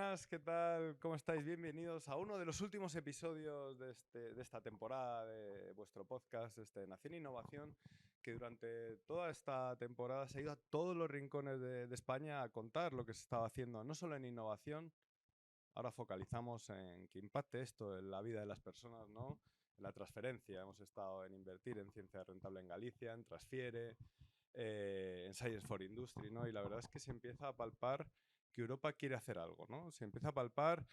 buenas, ¿qué tal? ¿Cómo estáis? Bienvenidos a uno de los últimos episodios de esta temporada de vuestro podcast, Nación e Innovación, que durante toda esta temporada se ha ido a todos los rincones de España a contar lo que se estaba haciendo, no solo en innovación. Ahora focalizamos en que impacte esto en la vida de las personas, ¿no? En la transferencia. Hemos estado en invertir en ciencia rentable en Galicia, en Transfiere, en Science for Industry, ¿no? Y la verdad es que se empieza a palpar que Europa quiere hacer algo, ¿no? Se empieza a palpar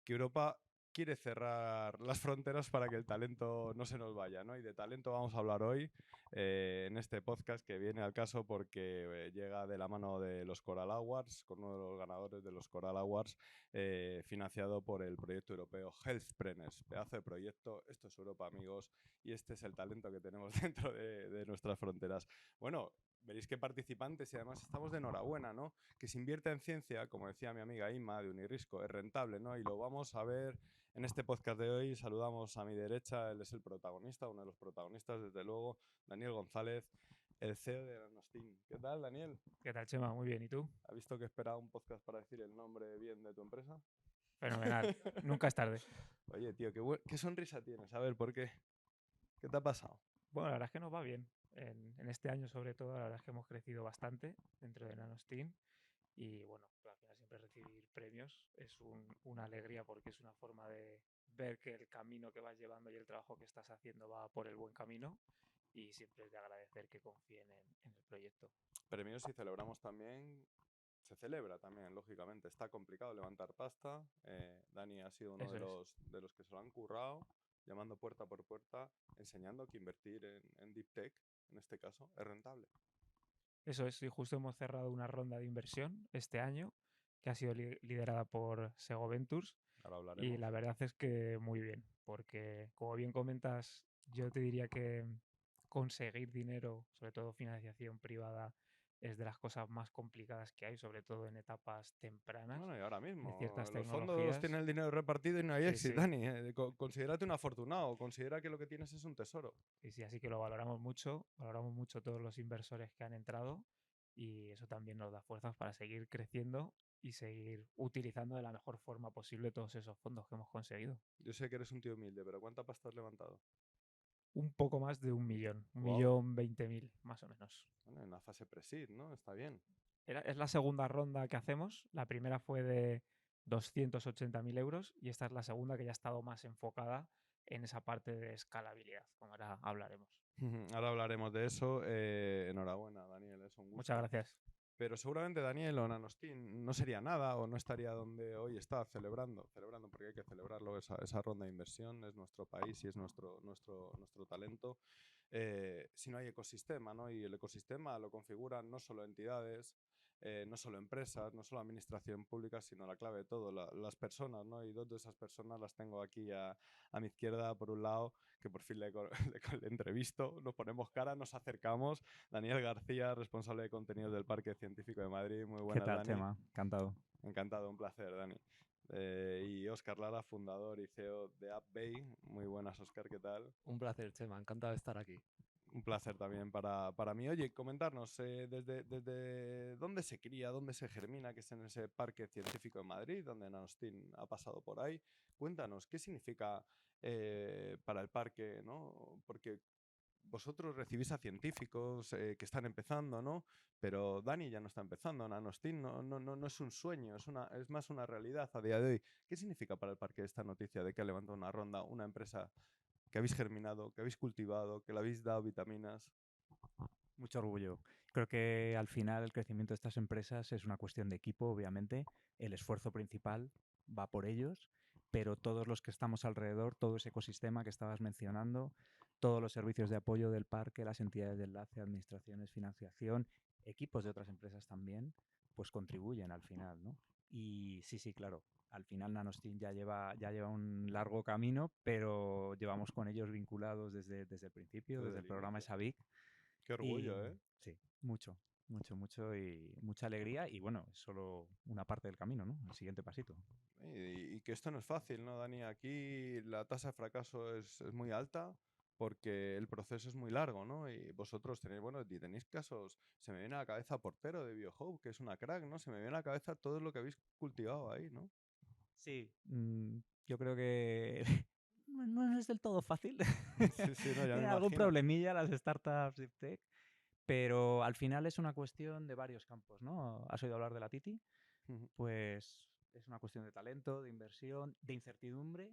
que Europa quiere cerrar las fronteras para que el talento no se nos vaya, ¿no? Y de talento vamos a hablar hoy en este podcast que viene al caso porque llega de la mano de los Coral Awards, con uno de los ganadores de los Coral Awards, financiado por el proyecto europeo Healthpreneurs. Pedazo de proyecto, esto es Europa, amigos, y este es el talento que tenemos dentro de nuestras fronteras. Bueno, veréis qué participantes y además estamos de enhorabuena, ¿no? Que se invierte en ciencia, como decía mi amiga Inma de Unirrisco, es rentable, ¿no? Y lo vamos a ver en este podcast de hoy. Saludamos a mi derecha, él es el protagonista, uno de los protagonistas, desde luego, Daniel González, el CEO de Nanostin. ¿Qué tal, Daniel? ¿Qué tal, Chema? Muy bien. ¿Y tú? ¿Has visto que esperaba un podcast para decir el nombre bien de tu empresa? Fenomenal. Nunca es tarde. Oye, tío, qué sonrisa tienes. A ver, ¿por qué? ¿Qué te ha pasado? Bueno, la verdad es que nos va bien. En este año, sobre todo, la verdad es que hemos crecido bastante dentro de Nanosteam. Y bueno, al final siempre recibir premios es una alegría porque es una forma de ver que el camino que vas llevando y el trabajo que estás haciendo va por el buen camino. Y siempre es de agradecer que confíen en el proyecto. Premios y celebramos también. Se celebra también, lógicamente. Está complicado levantar pasta. Dani ha sido uno Eso es. de los que se lo han currado, llamando puerta por puerta, enseñando que invertir en Deep Tech, en este caso, es rentable. Eso es. Y justo hemos cerrado una ronda de inversión este año que ha sido liderada por Sego Ventures. Ahora Y hablaremos. la verdad es que muy bien, porque como bien comentas, yo te diría que conseguir dinero, sobre todo financiación privada, es de las cosas más complicadas que hay, sobre todo en etapas tempranas Bueno, y ahora de mismo, ciertas los fondos tecnologías. tienen el dinero repartido y no hay Sí, éxito, sí, Dani. Considérate un afortunado, considera que lo que tienes es un tesoro. sí, sí, así que lo valoramos mucho todos los inversores que han entrado y eso también nos da fuerzas para seguir creciendo y seguir utilizando de la mejor forma posible todos esos fondos que hemos conseguido. Yo sé que eres un tío humilde, pero ¿cuánta pasta has levantado? Un poco más de 1 millón, un Wow. millón 20.000, más o menos. Bueno, en la fase pre-seed, ¿no? Está bien. Es la segunda ronda que hacemos. La primera fue de 280.000 euros y esta es la segunda que ya ha estado más enfocada en esa parte de escalabilidad, como ahora hablaremos. Ahora hablaremos de eso. Enhorabuena, Daniel, es un Muchas gusto. gracias. Pero seguramente Daniel o Nanostin no sería nada o no estaría donde hoy está celebrando porque hay que celebrarlo, esa ronda de inversión, es nuestro país y es nuestro talento. Si no hay ecosistema, ¿no? Y el ecosistema lo configuran no solo entidades, no solo empresas, no solo administración pública, sino la clave de todo, las personas, ¿no? Y dos de esas personas las tengo aquí a mi izquierda, por un lado, que por fin le entrevisto, nos ponemos cara, nos acercamos. Daniel García, responsable de contenidos del Parque Científico de Madrid. Muy ¿Qué buenas, tal, Dani. Chema? Encantado. Encantado, un placer, Dani. Y Óscar Lara, fundador y CEO de AppBay. Muy buenas, Óscar, ¿qué tal? Un placer, Chema. Encantado de estar aquí. Un placer también para mí. Oye, comentarnos desde dónde se cría, dónde se germina, que es en ese Parque Científico de Madrid, donde Nanostin ha pasado por ahí. Cuéntanos, ¿qué significa para el parque, ¿no? Porque vosotros recibís a científicos que están empezando, ¿no? Pero Dani ya no está empezando, Nanostin no es un sueño, es más una realidad a día de hoy. ¿Qué significa para el parque esta noticia de que ha levantado una ronda, una empresa que habéis germinado, que habéis cultivado, que le habéis dado vitaminas? Mucho orgullo. Creo que al final el crecimiento de estas empresas es una cuestión de equipo, obviamente. El esfuerzo principal va por ellos, pero todos los que estamos alrededor, todo ese ecosistema que estabas mencionando, todos los servicios de apoyo del parque, las entidades de enlace, administraciones, financiación, equipos de otras empresas también, pues contribuyen al final, ¿no? Y sí, sí, claro. Al final Nanostin ya lleva un largo camino, pero llevamos con ellos vinculados desde el principio, Desde desde el el programa inicio. SABIC. Qué Y orgullo, ¿eh? sí, mucho, mucho, mucho y mucha alegría. Y bueno, es solo una parte del camino, ¿no? El siguiente pasito. Y que esto no es fácil, ¿no, Dani? Aquí la tasa de fracaso es muy alta porque el proceso es muy largo, ¿no? Y vosotros tenéis, bueno, y tenéis casos, se me viene a la cabeza Portero de BioHope, que es una crack, ¿no? Se me viene a la cabeza todo lo que habéis cultivado ahí, ¿no? Sí, yo creo que no es del todo fácil. Sí, no, ya me Tienen algún imagino. problemilla las startups deep tech, pero al final es una cuestión de varios campos, ¿no? ¿Has oído hablar de la Titi? Ujú. Pues es una cuestión de talento, de inversión, de incertidumbre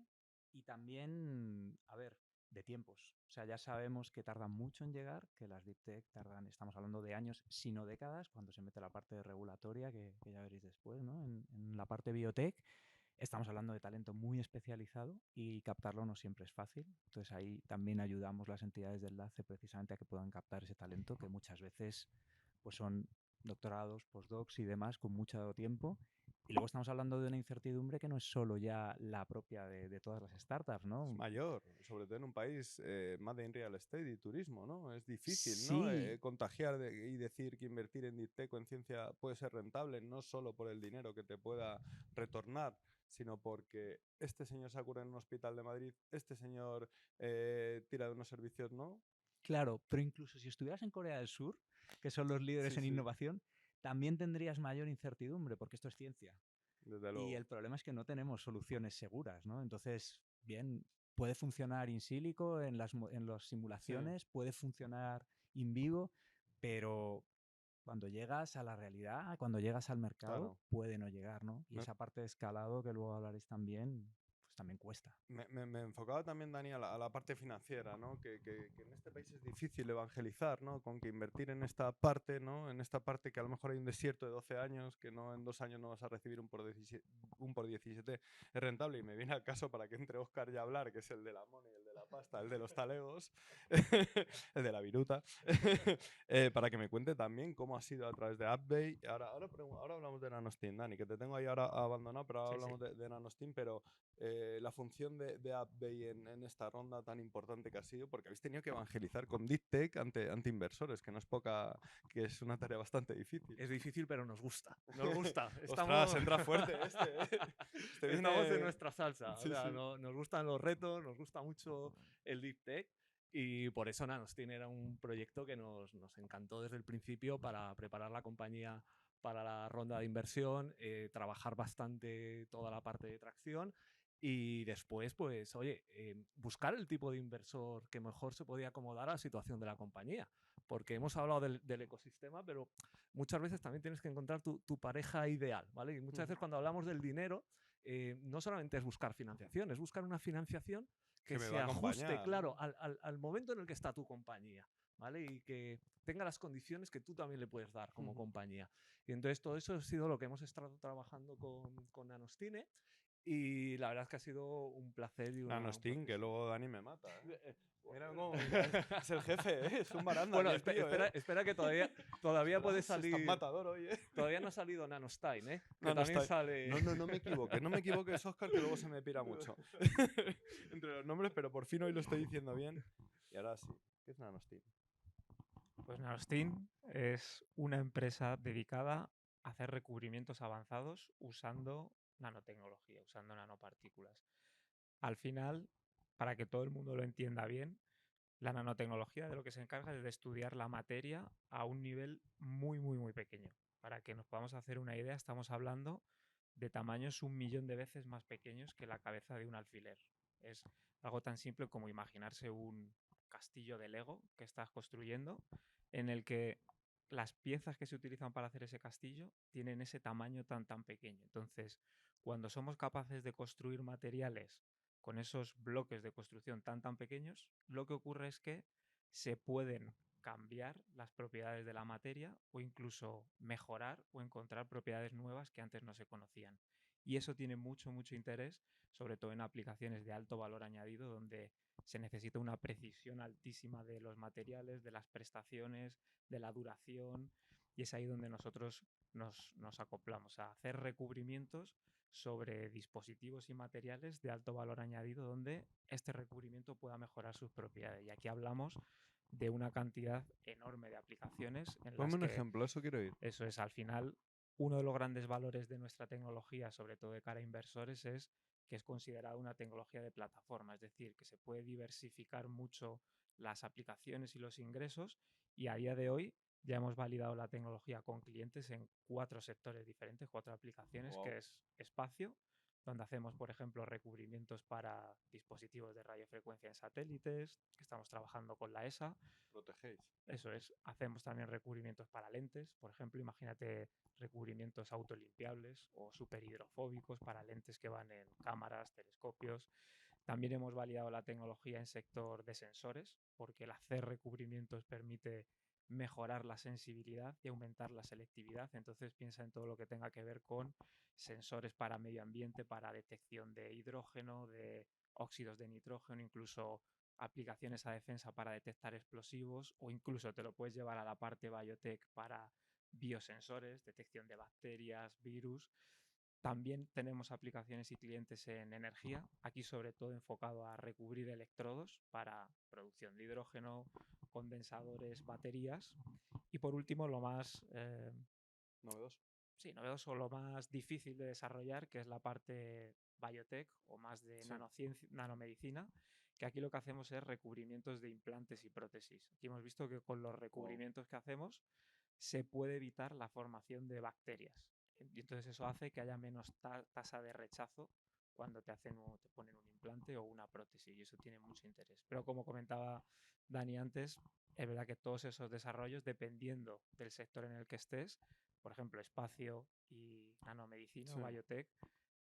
y también, a ver, de tiempos. O sea, ya sabemos que tardan mucho en llegar, que las deep tech tardan, estamos hablando de años, sino décadas, cuando se mete la parte regulatoria, que ya veréis después, ¿no? En la parte biotech. Estamos hablando de talento muy especializado y captarlo no siempre es fácil. Entonces ahí también ayudamos las entidades de enlace precisamente a que puedan captar ese talento que muchas veces pues son doctorados, postdocs y demás con mucho tiempo. Y luego estamos hablando de una incertidumbre que no es solo ya la propia de todas las startups, Es ¿no? mayor, sobre todo en un país made in real estate y turismo, ¿no? Es difícil, ¿no? Sí, Contagiar y decir que invertir en deep tech o en ciencia puede ser rentable, no solo por el dinero que te pueda retornar, sino porque este señor se cura en un hospital de Madrid, este señor tira de unos servicios, ¿no? claro, pero incluso si estuvieras en Corea del Sur, que son los líderes Sí, en sí, innovación, también tendrías mayor incertidumbre porque esto es ciencia. desde Y luego. el problema es que no tenemos soluciones seguras, ¿no? Entonces, bien, puede funcionar in silico en las Sí, simulaciones, puede funcionar in vivo, pero cuando llegas a la realidad, cuando llegas al mercado, claro. puede no llegar, ¿no? Y Me, esa parte de escalado que luego hablaréis también, pues también cuesta. me enfocaba también, Dani, a la parte financiera, ¿no? Que en este país es difícil evangelizar, ¿no? Con que invertir en esta parte, ¿no? En esta parte que a lo mejor hay un desierto de 12 años, que no en 2 años no vas a recibir un por 17 es rentable. Y me viene al caso para que entre Oscar ya a hablar, que es el de la money, el de la pasta, el de los talegos, el de la viruta, para que me cuente también cómo ha sido a través de AppBay. Ahora hablamos de Nanosteam, Dani, que te tengo ahí ahora abandonado, pero ahora Sí, sí. hablamos de Nanosteam, pero la función de AppBay en esta ronda tan importante que ha sido, porque habéis tenido que evangelizar con Deep Tech ante inversores, que no es poca, que es una tarea bastante difícil. Es difícil, pero nos gusta. Nos gusta. Ostras, Estamos, entra fuerte este, ¿eh? Este estamos en viene... nuestra salsa. O Sí, sea, sí. nos gustan los retos, nos gusta mucho el Deep Tech. Y por eso Nanostin era un proyecto que nos encantó desde el principio para preparar la compañía para la ronda de inversión, trabajar bastante toda la parte de tracción y después, pues, oye, buscar el tipo de inversor que mejor se podía acomodar a la situación de la compañía. Porque hemos hablado del ecosistema, pero muchas veces también tienes que encontrar tu pareja ideal, ¿vale? Y muchas veces cuando hablamos del dinero, no solamente es buscar financiación, es buscar una financiación Que que me se va a ajuste, acompañar, claro, ¿no? al momento en el que está tu compañía, ¿vale? Y que tenga las condiciones que tú también le puedes dar como compañía. Y entonces todo eso ha sido lo que hemos estado trabajando con Nanostine y la verdad es que ha sido un placer y un Nanostin, que proceso. luego Dani me mata, ¿eh? Mira cómo es el jefe, ¿eh? Es un baranda Bueno, aquí el tío, ¿eh? espera que todavía puede Ostras, es tan salir. matador hoy, ¿eh? Todavía no ha salido Nanostine, ¿eh? Que No, no también está. sale. No me equivoques, Oscar, que luego se me pira mucho. Entre los nombres, pero por fin hoy lo estoy diciendo bien. Y ahora sí, ¿qué es Nanostin? Pues Nanostin es una empresa dedicada a hacer recubrimientos avanzados usando nanotecnología, usando nanopartículas. Al final, para que todo el mundo lo entienda bien, la nanotecnología de lo que se encarga es de estudiar la materia a un nivel muy, muy, muy pequeño. Para que nos podamos hacer una idea, estamos hablando de tamaños 1 millón de veces más pequeños que la cabeza de un alfiler. Es algo tan simple como imaginarse un castillo de Lego que estás construyendo en el que las piezas que se utilizan para hacer ese castillo tienen ese tamaño tan tan pequeño. Entonces, cuando somos capaces de construir materiales con esos bloques de construcción tan tan pequeños, lo que ocurre es que se pueden cambiar las propiedades de la materia o incluso mejorar o encontrar propiedades nuevas que antes no se conocían. Y eso tiene mucho, mucho interés, sobre todo en aplicaciones de alto valor añadido, donde se necesita una precisión altísima de los materiales, de las prestaciones, de la duración, y es ahí donde nosotros nos acoplamos a hacer recubrimientos sobre dispositivos y materiales de alto valor añadido donde este recubrimiento pueda mejorar sus propiedades. Y aquí hablamos de una cantidad enorme de aplicaciones en Ponme las un que ejemplo, eso quiero ir. eso es al final uno de los grandes valores de nuestra tecnología, sobre todo de cara a inversores, es que es considerada una tecnología de plataforma, es decir, que se puede diversificar mucho las aplicaciones y los ingresos y a día de hoy ya hemos validado la tecnología con clientes en 4 sectores diferentes, 4 aplicaciones, Wow. que es espacio, donde hacemos, por ejemplo, recubrimientos para dispositivos de radiofrecuencia en satélites, que estamos trabajando con la ESA. Protegéis. Eso es, hacemos también recubrimientos para lentes, por ejemplo, imagínate recubrimientos autolimpiables o superhidrofóbicos para lentes que van en cámaras, telescopios. También hemos validado la tecnología en sector de sensores, porque el hacer recubrimientos permite mejorar la sensibilidad y aumentar la selectividad. Entonces piensa en todo lo que tenga que ver con sensores para medio ambiente, para detección de hidrógeno, de óxidos de nitrógeno, incluso aplicaciones a defensa para detectar explosivos, o incluso te lo puedes llevar a la parte biotech para biosensores, detección de bacterias, virus. También tenemos aplicaciones y clientes en energía, aquí sobre todo enfocado a recubrir electrodos para producción de hidrógeno, condensadores, baterías. Y por último, lo más Novedoso. sí, novedoso, lo más difícil de desarrollar, que es la parte biotech o más de nanomedicina, que aquí lo que hacemos es recubrimientos de implantes y prótesis. Aquí hemos visto que con los recubrimientos que hacemos se puede evitar la formación de bacterias. Y entonces eso hace que haya menos tasa de rechazo cuando te ponen un implante o una prótesis, y eso tiene mucho interés. Pero como comentaba Dani antes, es verdad que todos esos desarrollos, dependiendo del sector en el que estés, por ejemplo, espacio y nanomedicina o biotech,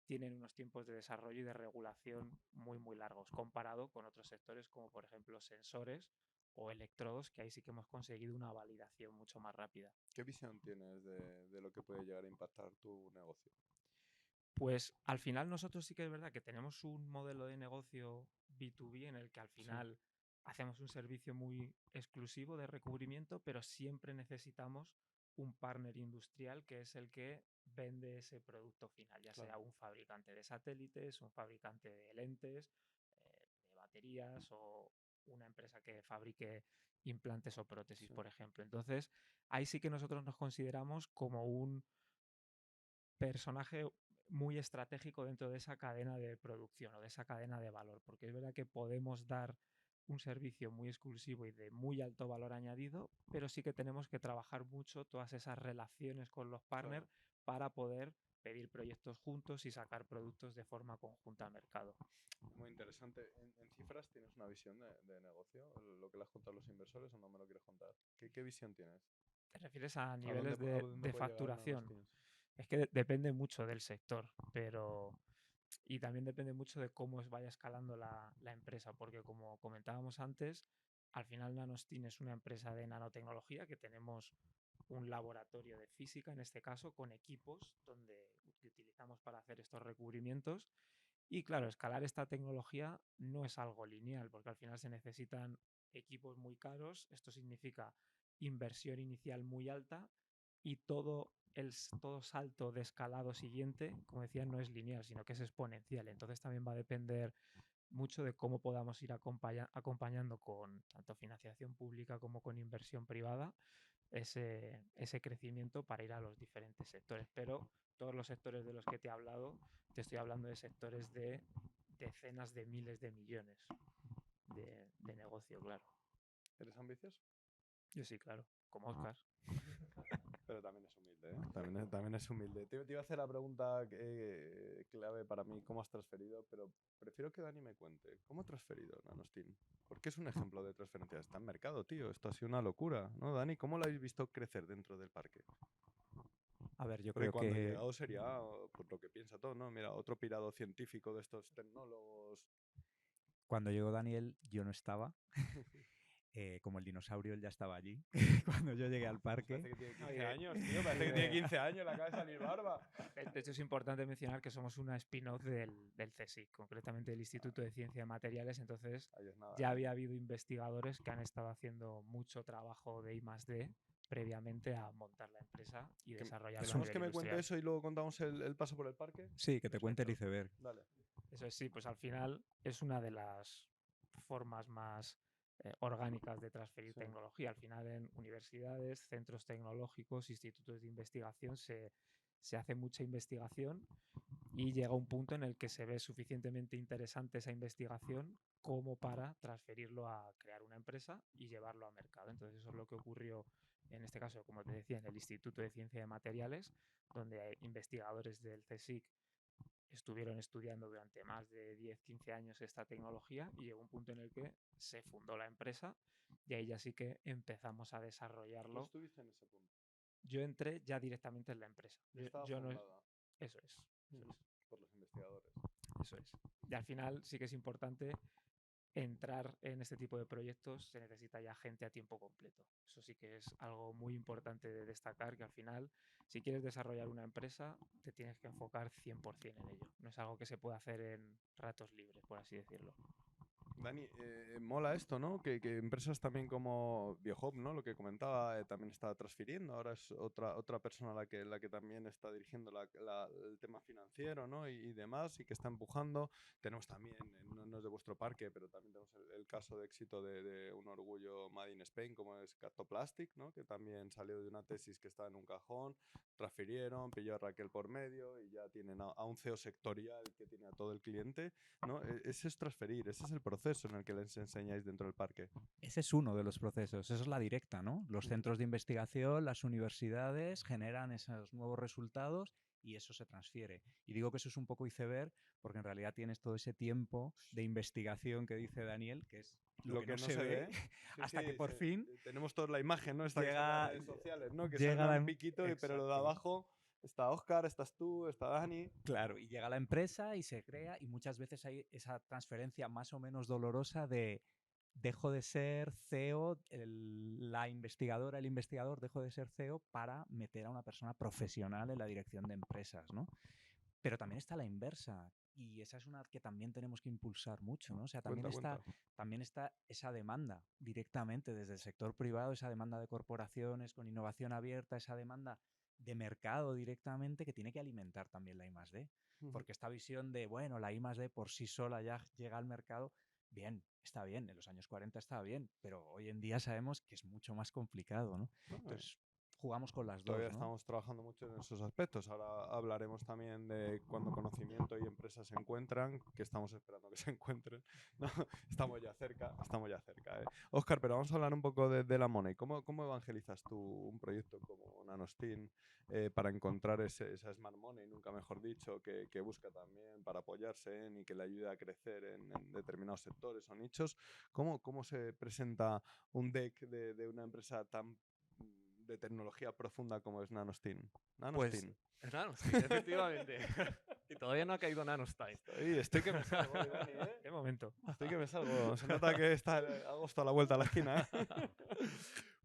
tienen unos tiempos de desarrollo y de regulación muy, muy largos, comparado con otros sectores como, por ejemplo, sensores o electrodos, que ahí sí que hemos conseguido una validación mucho más rápida. ¿Qué visión tienes de lo que puede llegar a impactar tu negocio? Pues al final nosotros sí que es verdad que tenemos un modelo de negocio B2B en el que al final hacemos un servicio muy exclusivo de recubrimiento, pero siempre necesitamos un partner industrial que es el que vende ese producto final, ya sea un fabricante de satélites, un fabricante de lentes, de baterías o una empresa que fabrique implantes o prótesis, por ejemplo. Entonces, ahí sí que nosotros nos consideramos como un personaje muy estratégico dentro de esa cadena de producción o de esa cadena de valor, porque es verdad que podemos dar un servicio muy exclusivo y de muy alto valor añadido, pero sí que tenemos que trabajar mucho todas esas relaciones con los partners para poder pedir proyectos juntos y sacar productos de forma conjunta al mercado. Muy interesante. ¿En cifras tienes una visión de negocio? ¿Lo que le has contado a los inversores o no me lo quieres contar? ¿Qué visión tienes? ¿Te refieres a ¿A niveles dónde de puede llegar facturación? Nanoskin? Es que depende mucho del sector, pero y también depende mucho de cómo vaya escalando la empresa, porque como comentábamos antes, al final Nanostin es una empresa de nanotecnología que tenemos un laboratorio de física, en este caso, con equipos que utilizamos para hacer estos recubrimientos. Y claro, escalar esta tecnología no es algo lineal, porque al final se necesitan equipos muy caros. Esto significa inversión inicial muy alta y todo salto de escalado siguiente, como decía, no es lineal, sino que es exponencial. Entonces también va a depender mucho de cómo podamos ir acompañando con tanto financiación pública como con inversión privada ese crecimiento para ir a los diferentes sectores. Pero todos los sectores de los que te he hablado, te estoy hablando de sectores de decenas de miles de millones de negocio, claro. ¿Eres ambicioso? Yo sí, claro, como Oscar. Pero también es humilde, ¿eh? También es humilde. Te iba a hacer la pregunta clave para mí, ¿cómo has transferido? Pero prefiero que Dani me cuente, ¿cómo ha transferido Nanostin? Porque es un ejemplo de transferencia. Está en mercado, tío. Esto ha sido una locura, ¿no, Dani? ¿Cómo lo habéis visto crecer dentro del parque? A ver, yo Porque creo cuando ha que llegado sería pues, lo que piensa todo, ¿no? Mira, otro pirado científico de estos tecnólogos. cuando llegó Daniel yo no estaba. Como el dinosaurio, él ya estaba allí cuando yo llegué al parque. Parece que tiene 15 años, tío. Parece que tiene 15 años, le acaba de salir barba. De hecho, es importante mencionar que somos una spin-off del CSIC, concretamente del Instituto de Ciencia de Materiales. Entonces, Ahí es nada, ya había habido investigadores que han estado haciendo mucho trabajo de I+D previamente a montar la empresa y desarrollarla a ¿Dejamos que nivel me cuente industrial. eso y luego contamos el paso por el parque? Sí, que te cuente el Perfecto. iceberg. Dale. Eso es, sí, pues al final es una de las formas más orgánicas de transferir tecnología. Al final en universidades, centros tecnológicos, institutos de investigación se hace mucha investigación y llega un punto en el que se ve suficientemente interesante esa investigación como para transferirlo a crear una empresa y llevarlo a mercado. Entonces eso es lo que ocurrió en este caso, como te decía, en el Instituto de Ciencia de Materiales, donde investigadores del CSIC estuvieron estudiando durante más de 10, 15 años esta tecnología y llegó un punto en el que se fundó la empresa y ahí ya sí que empezamos a ¿Tú desarrollarlo. estuviste en ese punto? Yo entré ya directamente en la empresa. Ya estaba Yo no, fundada eso es, por los investigadores. eso es. Y al final sí que es importante entrar en este tipo de proyectos, se necesita ya gente a tiempo completo. Eso sí que es algo muy importante de destacar, que al final, si quieres desarrollar una empresa, te tienes que enfocar 100% en ello. No es algo que se pueda hacer en ratos libres, por así decirlo. Dani, mola esto, ¿no? Que empresas también como BioHop, ¿no? Lo que comentaba, también está transfiriendo. Ahora es otra persona la que también está dirigiendo el tema financiero, ¿no? Y demás, y que está empujando. Tenemos también, no es de vuestro parque, pero también tenemos el caso de éxito de un orgullo Made in Spain, como es Cartoplastic, ¿no? Que también salió de una tesis que está en un cajón, transfirieron, pilló a Raquel por medio y ya tienen a un CEO sectorial que tiene a todo el cliente, ¿no? Ese es transferir, ese es el proceso en el que les enseñáis dentro del parque. Ese es uno de los procesos, eso es la directa, ¿no? Los centros de investigación, las universidades generan esos nuevos resultados y eso se transfiere. Y digo que eso es un poco iceberg porque en realidad tienes todo ese tiempo de investigación que dice Daniel, que es lo que no se ve, Sí, hasta sí, que por fin tenemos toda la imagen, ¿no? Esta que está en las redes sociales, ¿no? Que llega sale un piquito, pero lo de Exacto. abajo está Óscar, estás tú, está Dani. Claro, y llega la empresa y se crea y muchas veces hay esa transferencia más o menos dolorosa de dejo de ser CEO, la investigadora, el investigador dejo de ser CEO para meter a una persona profesional en la dirección de empresas, ¿no? Pero también está la inversa y esa es una que también tenemos que impulsar mucho, ¿no? O sea, Cuenta. también está esa demanda directamente desde el sector privado, esa demanda de corporaciones con innovación abierta, esa demanda de mercado directamente que tiene que alimentar también la I+D. Porque esta visión de, bueno, la I+D por sí sola ya llega al mercado, bien, está bien, en los años 40 estaba bien, pero hoy en día sabemos que es mucho más complicado, ¿no? Entonces, jugamos con las Todavía dos, ¿no? estamos trabajando mucho en esos aspectos. Ahora hablaremos también de cuando conocimiento y empresas se encuentran, que estamos esperando que se encuentren. ¿No? Estamos ya cerca, Óscar, pero vamos a hablar un poco de la Money. ¿Cómo evangelizas tú un proyecto como Nanosteen para encontrar esa Smart Money, nunca mejor dicho, que busca también para apoyarse en y que le ayude a crecer en determinados sectores o nichos? ¿Cómo se presenta un deck de una empresa tan de tecnología profunda como es Nanosteen? Pues Nanosteen, efectivamente. Y todavía no ha caído Nanosteen. Estoy que me salgo, Dani, ¿eh? ¿Qué momento? Estoy que me salgo. Se nota que está agosto a la vuelta a la esquina, ¿eh?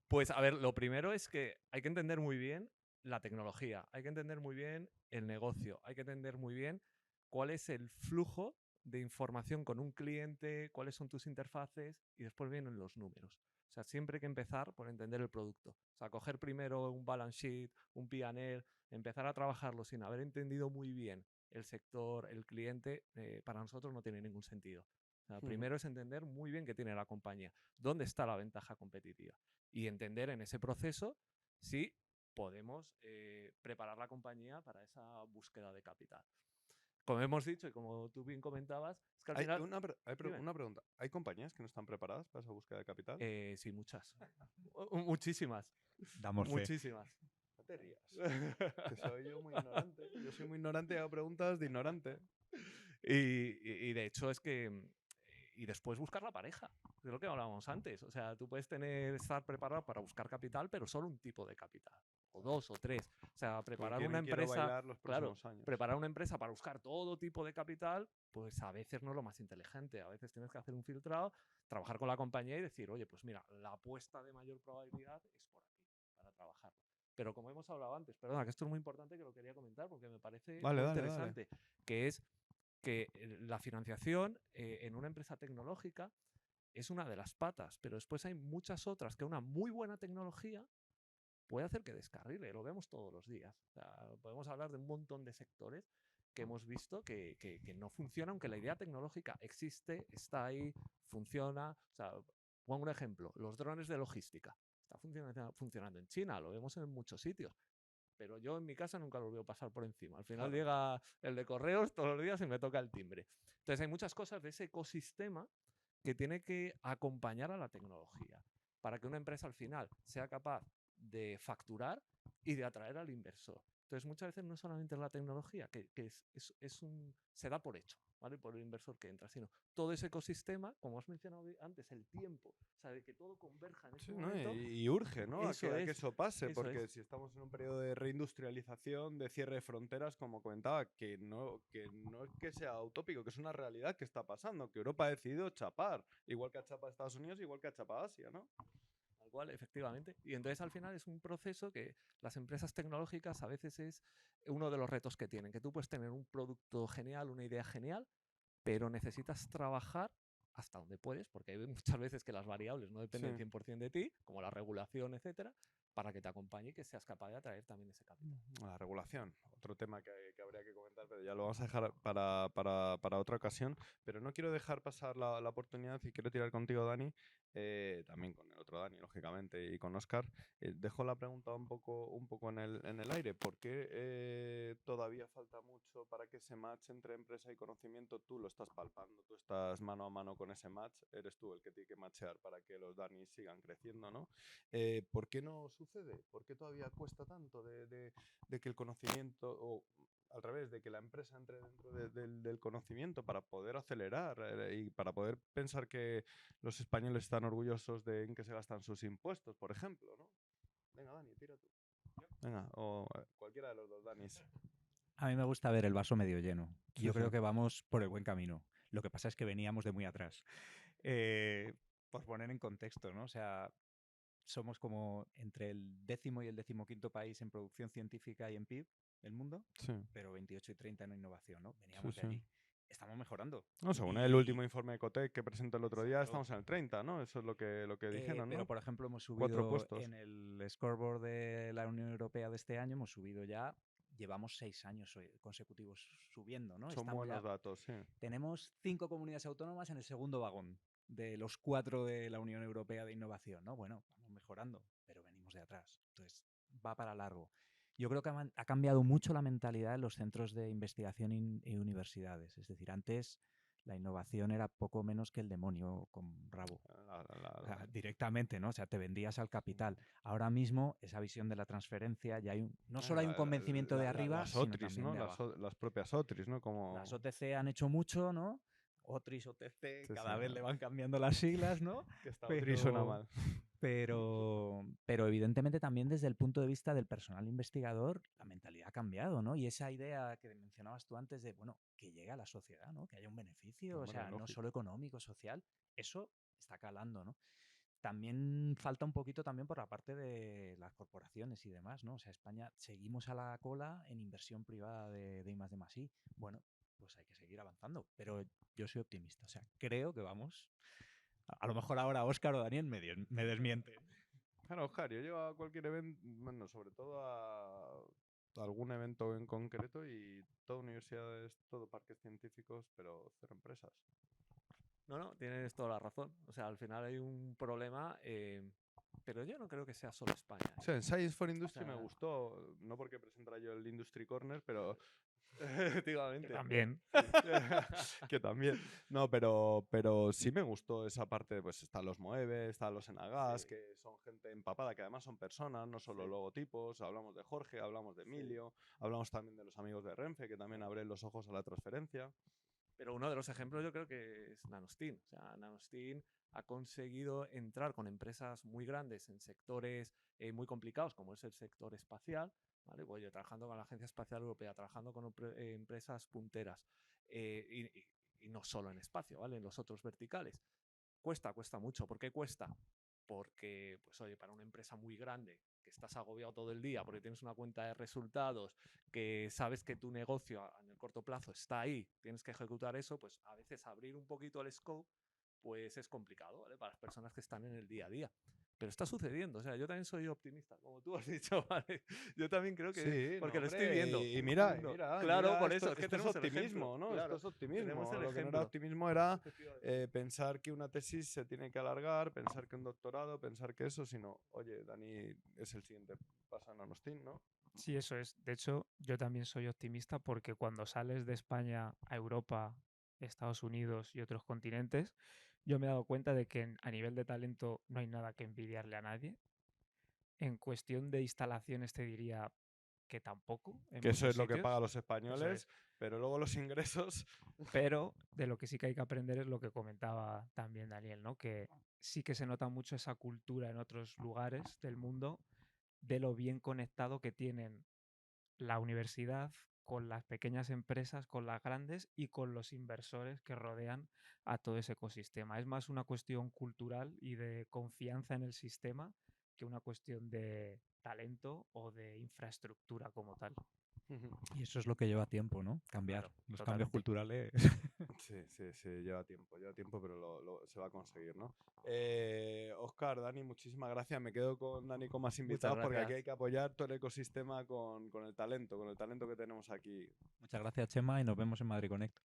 Pues a ver, lo primero es que hay que entender muy bien la tecnología, hay que entender muy bien el negocio, hay que entender muy bien cuál es el flujo de información con un cliente, cuáles son tus interfaces y después vienen los números. O sea, siempre hay que empezar por entender el producto. O sea, coger primero un balance sheet, un P&L, empezar a trabajarlo sin haber entendido muy bien el sector, el cliente, para nosotros no tiene ningún sentido. O sea, primero es entender muy bien qué tiene la compañía, dónde está la ventaja competitiva y entender en ese proceso si podemos preparar la compañía para esa búsqueda de capital. Como hemos dicho y como tú bien comentabas, es que al final... Una pregunta. ¿Hay compañías que no están preparadas para esa búsqueda de capital? Sí, muchas. Muchísimas. Damos fe. Muchísimas. No te rías. Que soy yo muy ignorante. Yo soy muy ignorante y hago preguntas de ignorante. Y de hecho es que... Y después buscar la pareja, de lo que hablábamos antes. O sea, tú puedes estar preparado para buscar capital, pero solo un tipo de capital. O dos o tres. O sea, preparar una empresa... Claro, preparar una empresa para buscar todo tipo de capital, pues a veces no es lo más inteligente. A veces tienes que hacer un filtrado, trabajar con la compañía y decir, oye, pues mira, la apuesta de mayor probabilidad es por aquí, para trabajarlo. Pero como hemos hablado antes, perdona, que esto es muy importante, que lo quería comentar porque me parece muy interesante, que es que la financiación en una empresa tecnológica es una de las patas, pero después hay muchas otras que una muy buena tecnología puede hacer que descarrile, lo vemos todos los días. O sea, podemos hablar de un montón de sectores que hemos visto que no funciona, aunque la idea tecnológica existe, está ahí, funciona. O sea, pongo un ejemplo, los drones de logística. Está funcionando en China, lo vemos en muchos sitios. Pero yo en mi casa nunca los veo pasar por encima. Al final llega el de correos todos los días y me toca el timbre. Entonces hay muchas cosas de ese ecosistema que tiene que acompañar a la tecnología para que una empresa al final sea capaz de facturar y de atraer al inversor. Entonces, muchas veces no solamente es la tecnología, que se da por hecho, ¿vale? Por el inversor que entra, sino todo ese ecosistema, como has mencionado antes, el tiempo, o sea, de que todo converja en ese Sí, ¿no? momento. Y urge, ¿no? A Eso que es, eso pase, eso porque es. si estamos en un periodo de reindustrialización, de cierre de fronteras, como comentaba, que no es que sea utópico, que es una realidad que está pasando, que Europa ha decidido chapar, igual que ha chapado Estados Unidos, igual que ha chapado Asia, ¿no? Tal cual, efectivamente. Y entonces al final es un proceso que las empresas tecnológicas a veces es uno de los retos que tienen, que tú puedes tener un producto genial, una idea genial, pero necesitas trabajar hasta donde puedes, porque hay muchas veces que las variables no dependen Sí. 100% de ti, como la regulación, etcétera, para que te acompañe y que seas capaz de atraer también ese capital. La regulación, otro tema que habría que comentar, pero ya lo vamos a dejar para otra ocasión. Pero no quiero dejar pasar la oportunidad y quiero tirar contigo, Dani, también con el otro Dani, lógicamente, y con Oscar. Dejo la pregunta un poco en el aire. ¿Por qué todavía falta mucho para que ese match entre empresa y conocimiento tú lo estás palpando? Tú estás mano a mano con ese match, eres tú el que tiene que matchear para que los Danis sigan creciendo, ¿no? ¿Por qué no sucede? ¿Por qué todavía cuesta tanto de que el conocimiento, o al revés, de que la empresa entre dentro del conocimiento para poder acelerar y para poder pensar que los españoles están orgullosos de en qué se gastan sus impuestos, por ejemplo, ¿no? Venga, Dani, tira tú. Venga, o cualquiera de los dos Danis. A mí me gusta ver el vaso medio lleno. Sí, Yo creo sí. que vamos por el buen camino. Lo que pasa es que veníamos de muy atrás. Por poner en contexto, ¿no? O sea, somos como entre el 10º y el 15º país en producción científica y en PIB del mundo, Sí, pero 28 y 30 en innovación, ¿no? sí, Veníamos de sí. allí. Estamos mejorando. No, según el Y último informe de Ecotec que presentó el otro día, exacto. estamos en el 30, ¿no? Eso es lo que dijeron, Pero, ¿no? por ejemplo, hemos 4 subido puestos. en el scoreboard de la Unión Europea de este año, hemos subido ya, llevamos 6 años consecutivos subiendo, ¿no? Son Estamos buenos ya, datos, sí. tenemos 5 comunidades autónomas en el segundo vagón de los 4 de la Unión Europea de innovación, ¿no? Bueno, vamos mejorando, pero venimos de atrás. Entonces, va para largo. Yo creo que ha cambiado mucho la mentalidad en los centros de investigación y universidades. Es decir, antes la innovación era poco menos que el demonio con rabo. O sea, directamente, ¿no? O sea, te vendías al capital. Ahora mismo, esa visión de la transferencia, ya hay no solo hay un convencimiento de arriba, las sino OTRIs, también ¿no? de abajo. Las propias OTRIs, ¿no? Las Como... OTC han hecho mucho, ¿no? OTRIS, OTC, Sí, cada sí, vez le van cambiando las siglas, ¿no? que esta OTRI suena mal. Pero evidentemente también desde el punto de vista del personal investigador, la mentalidad ha cambiado, ¿no? Y esa idea que mencionabas tú antes de, bueno, que llegue a la sociedad, ¿no? Que haya un beneficio, o Hombre, sea, no lógico. solo económico, social, eso está calando, ¿no? También falta un poquito también por la parte de las corporaciones y demás, ¿no? O sea, España seguimos a la cola en inversión privada de I+D+I. Bueno, pues hay que seguir avanzando, pero yo soy optimista, o sea, creo que vamos. A lo mejor ahora Óscar o Daniel me desmienten. Claro, Oscar, yo llevo a cualquier evento, bueno, sobre todo a algún evento en concreto y todo universidades, todo parques científicos, pero cero empresas. No, tienes toda la razón. O sea, al final hay un problema, pero yo no creo que sea solo España. O sea, en Science for Industry O sea, me gustó, no porque presentara yo el Industry Corner, pero Que efectivamente. también. Que también. No, pero sí me gustó esa parte. Pues están los Moeve, están los Enagas, Sí. que son gente empapada, que además son personas, no solo Sí. logotipos. Hablamos de Jorge, hablamos de Sí. Emilio, hablamos también de los amigos de Renfe, que también abren los ojos a la transferencia. Pero uno de los ejemplos yo creo que es Nanostin. O sea, Nanostin ha conseguido entrar con empresas muy grandes en sectores muy complicados, como es el sector espacial. ¿Vale? Pues yo trabajando con la Agencia Espacial Europea, trabajando con empresas punteras, y no solo en espacio, ¿vale? En los otros verticales. Cuesta mucho. ¿Por qué cuesta? Porque, pues oye, para una empresa muy grande, que estás agobiado todo el día porque tienes una cuenta de resultados, que sabes que tu negocio en el corto plazo está ahí, tienes que ejecutar eso, pues a veces abrir un poquito el scope, pues es complicado, ¿vale? Para las personas que están en el día a día. Pero está sucediendo, o sea, yo también soy optimista, como tú has dicho, ¿vale? Yo también creo que, Sí, porque no, lo estoy hombre, viendo. y mira, Claro, mira, por esto, eso, es que esto es tenemos el ejemplo. optimismo, ¿no? Claro, Esto es tenemos optimismo. el Lo que no era ejemplo. optimismo era Efectivamente. pensar que una tesis se tiene que alargar, pensar que un doctorado, pensar que eso, sino, oye, Dani es el siguiente paso en Nanostin, ¿no? Sí, eso es. De hecho, yo también soy optimista porque cuando sales de España a Europa, Estados Unidos y otros continentes, yo me he dado cuenta de que a nivel de talento no hay nada que envidiarle a nadie. En cuestión de instalaciones te diría que tampoco. En Que eso muchos es lo que sitios. pagan los Eso españoles, es. pero luego los ingresos... Pero de lo que sí que hay que aprender es lo que comentaba también Daniel, ¿no? Que sí que se nota mucho esa cultura en otros lugares del mundo de lo bien conectado que tienen la universidad con las pequeñas empresas, con las grandes y con los inversores que rodean a todo ese ecosistema. Es más una cuestión cultural y de confianza en el sistema que una cuestión de talento o de infraestructura como tal. Y eso es lo que lleva tiempo, ¿no? Cambiar. Claro, Los cambios totalmente. culturales. Sí, lleva tiempo, pero se va a conseguir, ¿no? Oscar, Dani, muchísimas gracias. Me quedo con Dani con más Muchas invitados porque aquí gracias. hay que apoyar todo el ecosistema con el talento que tenemos aquí. Muchas gracias, Chema, y nos vemos en Madrid Connect.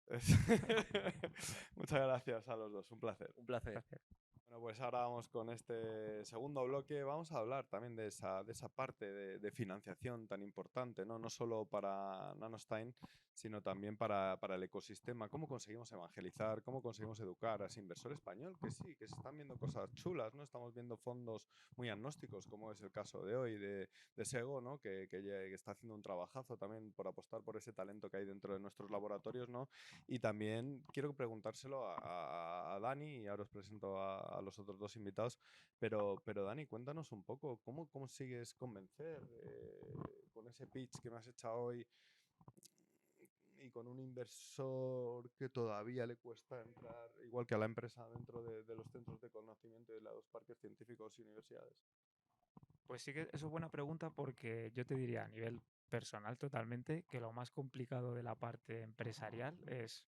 Muchas gracias a los dos, un placer. Un placer. Gracias. Bueno, pues ahora vamos con este segundo bloque. Vamos a hablar también de esa parte de financiación tan importante, ¿no? No solo para Nanostein, sino también para el ecosistema. ¿Cómo conseguimos evangelizar? ¿Cómo conseguimos educar a ese inversor español? Que sí, que se están viendo cosas chulas, ¿no? Estamos viendo fondos muy agnósticos, como es el caso de hoy de Sego, ¿no? Que está haciendo un trabajazo también por apostar por ese talento que hay dentro de nuestros laboratorios, ¿no? Y también quiero preguntárselo a Dani, y ahora os presento a los otros dos invitados, pero Dani, cuéntanos un poco, ¿cómo consigues convencer con ese pitch que me has echado hoy y con un inversor que todavía le cuesta entrar, igual que a la empresa, dentro de los centros de conocimiento y de los parques científicos y universidades? Pues sí que eso es buena pregunta porque yo te diría a nivel personal totalmente que lo más complicado de la parte empresarial es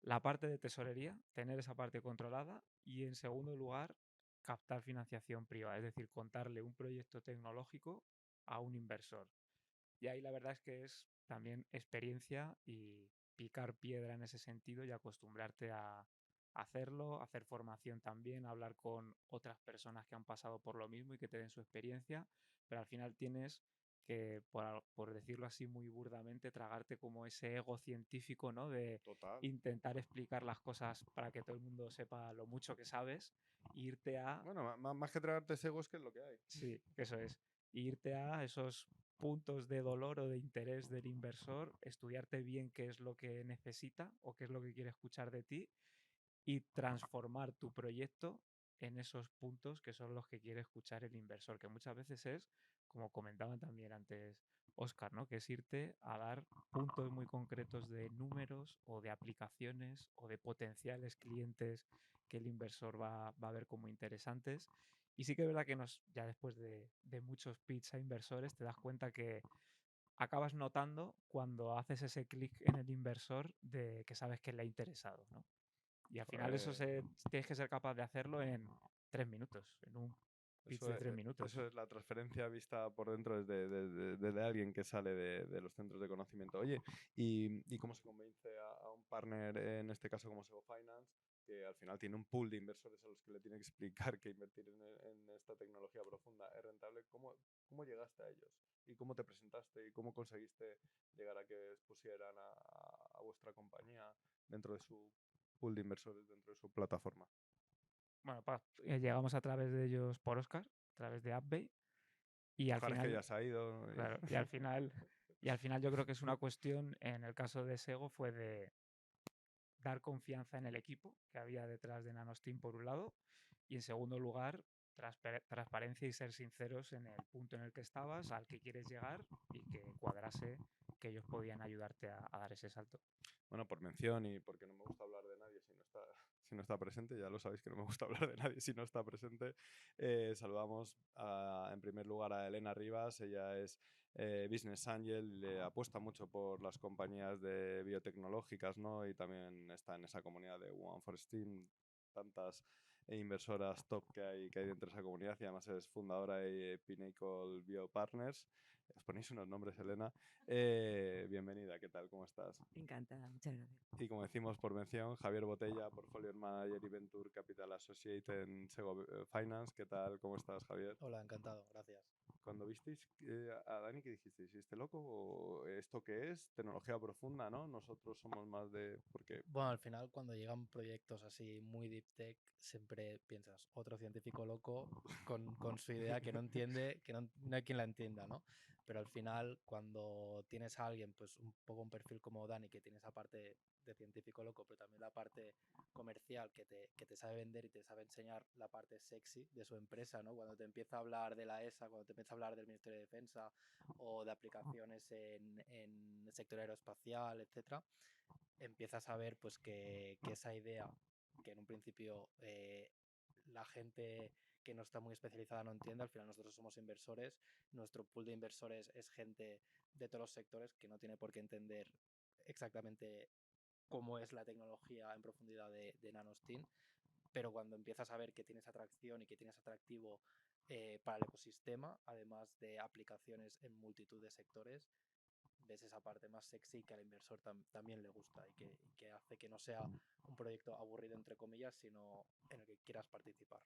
la parte de tesorería, tener esa parte controlada y en segundo lugar captar financiación privada, es decir, contarle un proyecto tecnológico a un inversor. Y ahí la verdad es que es también experiencia y picar piedra en ese sentido y acostumbrarte a hacerlo, hacer formación también, hablar con otras personas que han pasado por lo mismo y que te den su experiencia, pero al final tienes que, por decirlo así muy burdamente, tragarte como ese ego científico, ¿no? De Total. intentar explicar las cosas para que todo el mundo sepa lo mucho que sabes, e irte a... Bueno, más que tragarte ese ego es que es lo que hay. Sí, eso es. Irte a esos puntos de dolor o de interés del inversor, estudiarte bien qué es lo que necesita o qué es lo que quiere escuchar de ti y transformar tu proyecto en esos puntos que son los que quiere escuchar el inversor, que muchas veces es, como comentaba también antes Oscar, ¿no? Que es irte a dar puntos muy concretos de números o de aplicaciones o de potenciales clientes que el inversor va a ver como interesantes. Y sí que es verdad que ya después de muchos pitch a inversores te das cuenta que acabas notando cuando haces ese clic en el inversor de que sabes que le ha interesado, ¿no? Y al final Pues, tienes que ser capaz de hacerlo en 3 minutos, en un pitch de 3 minutos. eso es la transferencia vista por dentro desde alguien que sale de los centros de conocimiento. Oye, ¿y cómo se convence a un partner, en este caso como Sego Finance, que al final tiene un pool de inversores a los que le tiene que explicar que invertir en esta tecnología profunda es rentable? ¿Cómo llegaste a ellos? ¿Y cómo te presentaste? ¿Y cómo conseguiste llegar a que expusieran a vuestra compañía dentro de su pool de inversores, dentro de su plataforma? Bueno, llegamos a través de ellos por Oscar, a través de AppBay, y al Oscar es que ya final, se ha ido. claro, y al final yo creo que es una cuestión, en el caso de Sego, fue de dar confianza en el equipo que había detrás de Nanosteam por un lado, y en segundo lugar, transparencia y ser sinceros en el punto en el que estabas, al que quieres llegar y que cuadrase que ellos podían ayudarte a dar ese salto. Bueno, por mención y porque no me gusta hablar de nadie si no está presente, ya lo sabéis que no me gusta hablar de nadie si no está presente. Saludamos en primer lugar a Elena Rivas. Ella es Business Angel, le apuesta mucho por las compañías de biotecnológicas, ¿no? Y también está en esa comunidad de One for Steam, tantas inversoras top que hay dentro de esa comunidad, y además es fundadora de Pinnacle Biopartners. Os ponéis unos nombres, Elena. Bienvenida, ¿qué tal? ¿Cómo estás? Encantada, muchas gracias. Y como decimos por mención, Javier Botella, Portfolio Manager y Venture Capital Associate en Sego Finance. ¿Qué tal? ¿Cómo estás, Javier? Hola, encantado, gracias. Cuando visteis a Dani, ¿qué dijisteis? ¿Este loco? ¿O esto qué es? Tecnología profunda, ¿no? Nosotros somos más de... Porque Bueno, al final cuando llegan proyectos así muy deep tech, siempre piensas, otro científico loco con su idea que no entiende, que no hay quien la entienda, ¿no? pero al final cuando tienes a alguien, pues un poco un perfil como Dani, que tiene esa parte de científico loco, pero también la parte comercial que te sabe vender y te sabe enseñar la parte sexy de su empresa, ¿no? Cuando te empieza a hablar de la ESA, cuando te empieza a hablar del Ministerio de Defensa o de aplicaciones en el sector aeroespacial, etcétera, empiezas a ver pues que esa idea que en un principio la gente que no está muy especializada no entiende, al final nosotros somos inversores, nuestro pool de inversores es gente de todos los sectores que no tiene por qué entender exactamente cómo es la tecnología en profundidad de Nanosteen, pero cuando empiezas a ver que tienes atracción y que tienes atractivo para el ecosistema, además de aplicaciones en multitud de sectores, ves esa parte más sexy que al inversor también le gusta y que hace que no sea un proyecto aburrido, entre comillas, sino en el que quieras participar.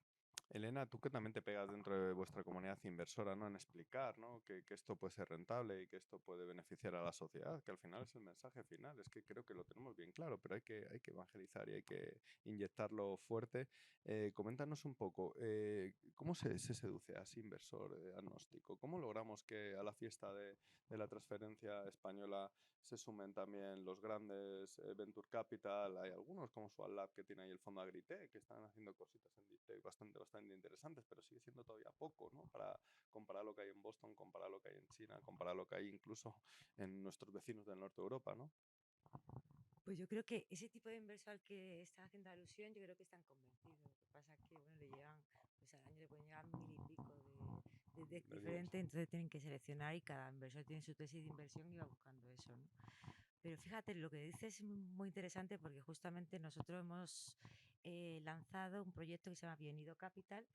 Elena, tú que también te pegas dentro de vuestra comunidad inversora, ¿no? En explicar, ¿no? Que esto puede ser rentable y que esto puede beneficiar a la sociedad, que al final es el mensaje final. Es que creo que lo tenemos bien claro, pero hay que evangelizar y hay que inyectarlo fuerte. Coméntanos un poco, ¿cómo se seduce a ese inversor agnóstico? ¿Cómo logramos que a la fiesta de la transferencia española se sumen también los grandes Venture Capital? Hay algunos como Swan Lab que tiene ahí el fondo Agritech que están haciendo cositas en Deep bastante interesantes, pero sigue siendo todavía poco, ¿no? Para comparar lo que hay en Boston, comparar lo que hay en China, comparar lo que hay incluso en nuestros vecinos del norte de Europa, ¿no? Pues yo creo que ese tipo de inversor al que está haciendo alusión, yo creo que están convencidos. Lo que pasa es que, bueno, le llegan, pues al año le pueden llegar 1000 y pico de decks De deals. diferentes, entonces tienen que seleccionar y cada inversor tiene su tesis de inversión y va buscando eso, ¿no? Pero fíjate, lo que dices es muy interesante porque justamente nosotros hemos lanzado un proyecto que se llama Bienvenido Capital.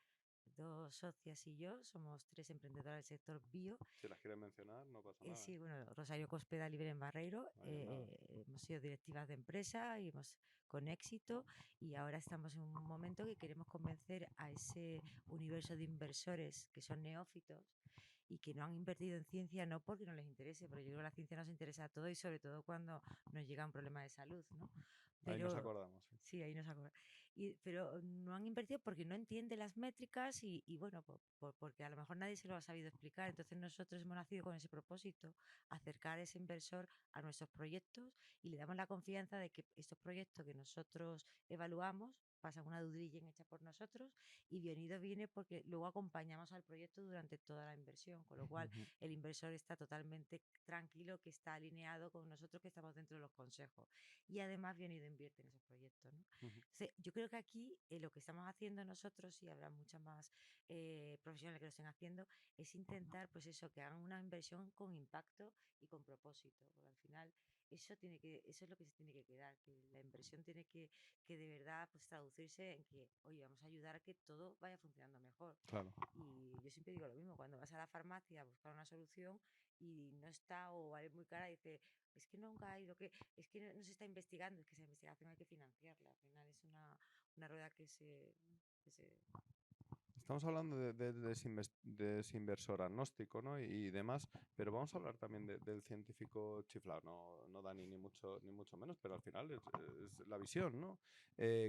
Dos socias y yo somos 3 emprendedoras del sector bio. Si las quieres mencionar, no pasa nada. Sí, bueno, Rosario Cospeda, Libre en Barreiro. Ahí andaba. Hemos sido directivas de empresa y hemos con éxito y ahora estamos en un momento que queremos convencer a ese universo de inversores que son neófitos y que no han invertido en ciencia no porque no les interese, porque yo creo que la ciencia nos interesa a todos y sobre todo cuando nos llega un problema de salud, ¿no? Ahí nos Pero acordamos. Sí. sí, ahí nos acordamos. Pero no han invertido porque no entiende las métricas y bueno, porque a lo mejor nadie se lo ha sabido explicar. Entonces nosotros hemos nacido con ese propósito, acercar a ese inversor a nuestros proyectos y le damos la confianza de que estos proyectos que nosotros evaluamos pasan una due diligence hecha por nosotros y bienvenido viene porque luego acompañamos al proyecto durante toda la inversión, con lo cual Ujú. el inversor está totalmente tranquilo, que está alineado con nosotros que estamos dentro de los consejos y además bienvenido invierte en esos proyectos, ¿no? Ujú. Yo creo que aquí lo que estamos haciendo nosotros, y habrá muchas más profesionales que lo estén haciendo, es intentar, pues eso, que hagan una inversión con impacto y con propósito, porque al final eso es lo que se tiene que quedar, que la inversión tiene que de verdad pues traducirse en que, oye, vamos a ayudar a que todo vaya funcionando mejor. Claro. Y yo siempre digo lo mismo, cuando vas a la farmacia a buscar una solución y no está o vale muy cara, dice, es que nunca hay lo que, es que no se está investigando, es que esa investigación hay que financiarla. Al final es una rueda que se... Estamos hablando de ese inversor agnóstico, ¿no? Y demás, pero vamos a hablar también del científico chiflado, no Dani ni mucho menos, pero al final es la visión, ¿no?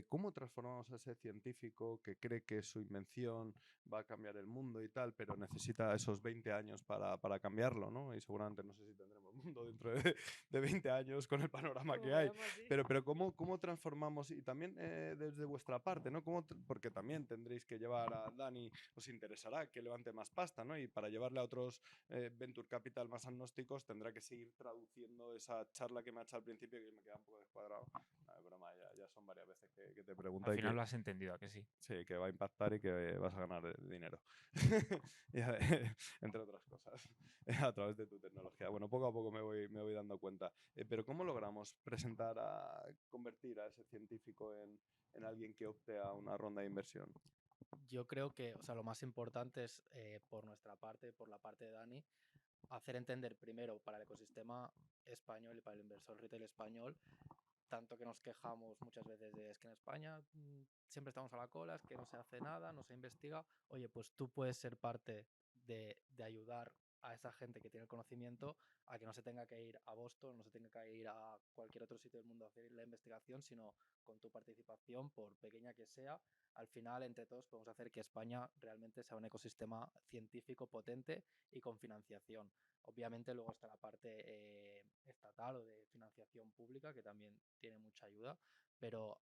¿Cómo transformamos a ese científico que cree que su invención va a cambiar el mundo y tal, pero necesita esos 20 años para cambiarlo, ¿no? Y seguramente no sé si tendremos mundo dentro de 20 años con el panorama que hay. Pero ¿cómo transformamos? Y también desde vuestra parte, ¿no? Porque también tendréis que llevar a Dani, os interesará que levante más pasta, ¿no? Y para llevarle a otros Venture Capital más agnósticos tendrá que seguir traduciendo esa charla que me ha hecho al principio que me queda un poco descuadrado. No, es broma, ya son varias veces que te pregunto. Al Y final que, lo has entendido, ¿a que sí? sí, que va a impactar y que vas a ganar dinero. Entre otras cosas, a través de tu tecnología. Bueno, poco a poco me voy dando cuenta. Pero ¿cómo logramos convertir a ese científico en alguien que opte a una ronda de inversión? Yo creo que, o sea, lo más importante es, por nuestra parte, por la parte de Dani, hacer entender primero para el ecosistema español y para el inversor retail español, tanto que nos quejamos muchas veces de es que en España siempre estamos a la cola, es que no se hace nada, no se investiga. Oye, pues tú puedes ser parte de ayudar a esa gente que tiene el conocimiento a que no se tenga que ir a Boston, no se tenga que ir a cualquier otro sitio del mundo a hacer la investigación, sino con tu participación, por pequeña que sea, al final entre todos podemos hacer que España realmente sea un ecosistema científico potente y con financiación. Obviamente luego está la parte estatal o de financiación pública, que también tiene mucha ayuda, pero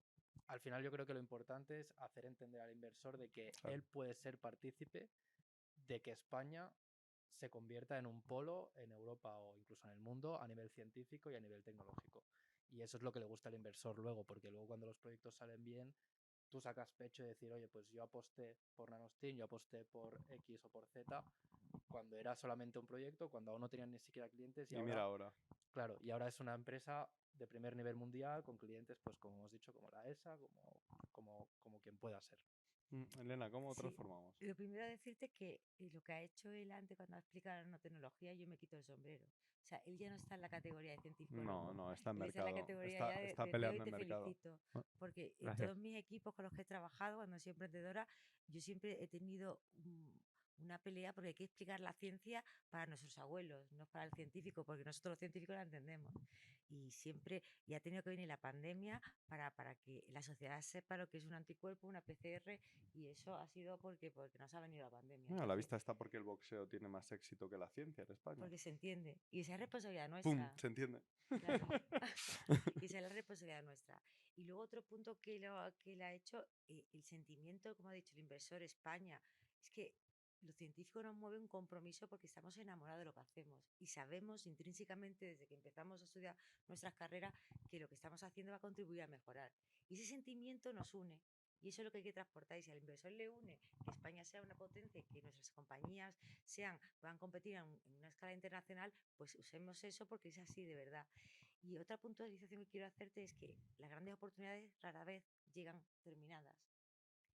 al final yo creo que lo importante es hacer entender al inversor de que Claro. él puede ser partícipe de que España se convierta en un polo en Europa o incluso en el mundo a nivel científico y a nivel tecnológico. Y eso es lo que le gusta al inversor luego, porque luego cuando los proyectos salen bien, tú sacas pecho y decir, oye, pues yo aposté por Nanostin, yo aposté por X o por Z, cuando era solamente un proyecto, cuando aún no tenían ni siquiera clientes y Y ahora, mira ahora. claro, y ahora es una empresa de primer nivel mundial con clientes, pues como hemos dicho, como la ESA, como quien pueda ser. Elena, ¿cómo Sí, transformamos? lo primero decirte que lo que ha hecho él antes cuando ha explicado la nanotecnología, yo me quito el sombrero. O sea, él ya no está en la categoría de científico No, loco. no, está en Él está en la mercado. categoría Está, ya de, está de hoy peleando te en mercado. felicito. Ah, Porque en Gracias. todos mis equipos con los que he trabajado, cuando he sido emprendedora, yo siempre he tenido una pelea porque hay que explicar la ciencia para nuestros abuelos, no para el científico, porque nosotros los científicos la entendemos. Y siempre, y ha tenido que venir la pandemia para que la sociedad sepa lo que es un anticuerpo, una PCR, y eso ha sido porque nos ha venido la pandemia. A la Entonces, vista está porque el boxeo tiene más éxito que la ciencia en España. porque se entiende. Y esa es responsabilidad ¡Pum! nuestra. ¿Se entiende? Claro. Y esa es la responsabilidad nuestra. Y luego otro punto que le ha hecho, el sentimiento, como ha dicho el inversor, España, es que los científicos nos mueve un compromiso porque estamos enamorados de lo que hacemos y sabemos intrínsecamente desde que empezamos a estudiar nuestras carreras que lo que estamos haciendo va a contribuir a mejorar. Y ese sentimiento nos une. Y eso es lo que hay que transportar. Y si al inversor le une que España sea una potencia y que nuestras compañías puedan competir en una escala internacional, pues usemos eso porque es así de verdad. Y otra puntualización que quiero hacerte es que las grandes oportunidades rara vez llegan terminadas.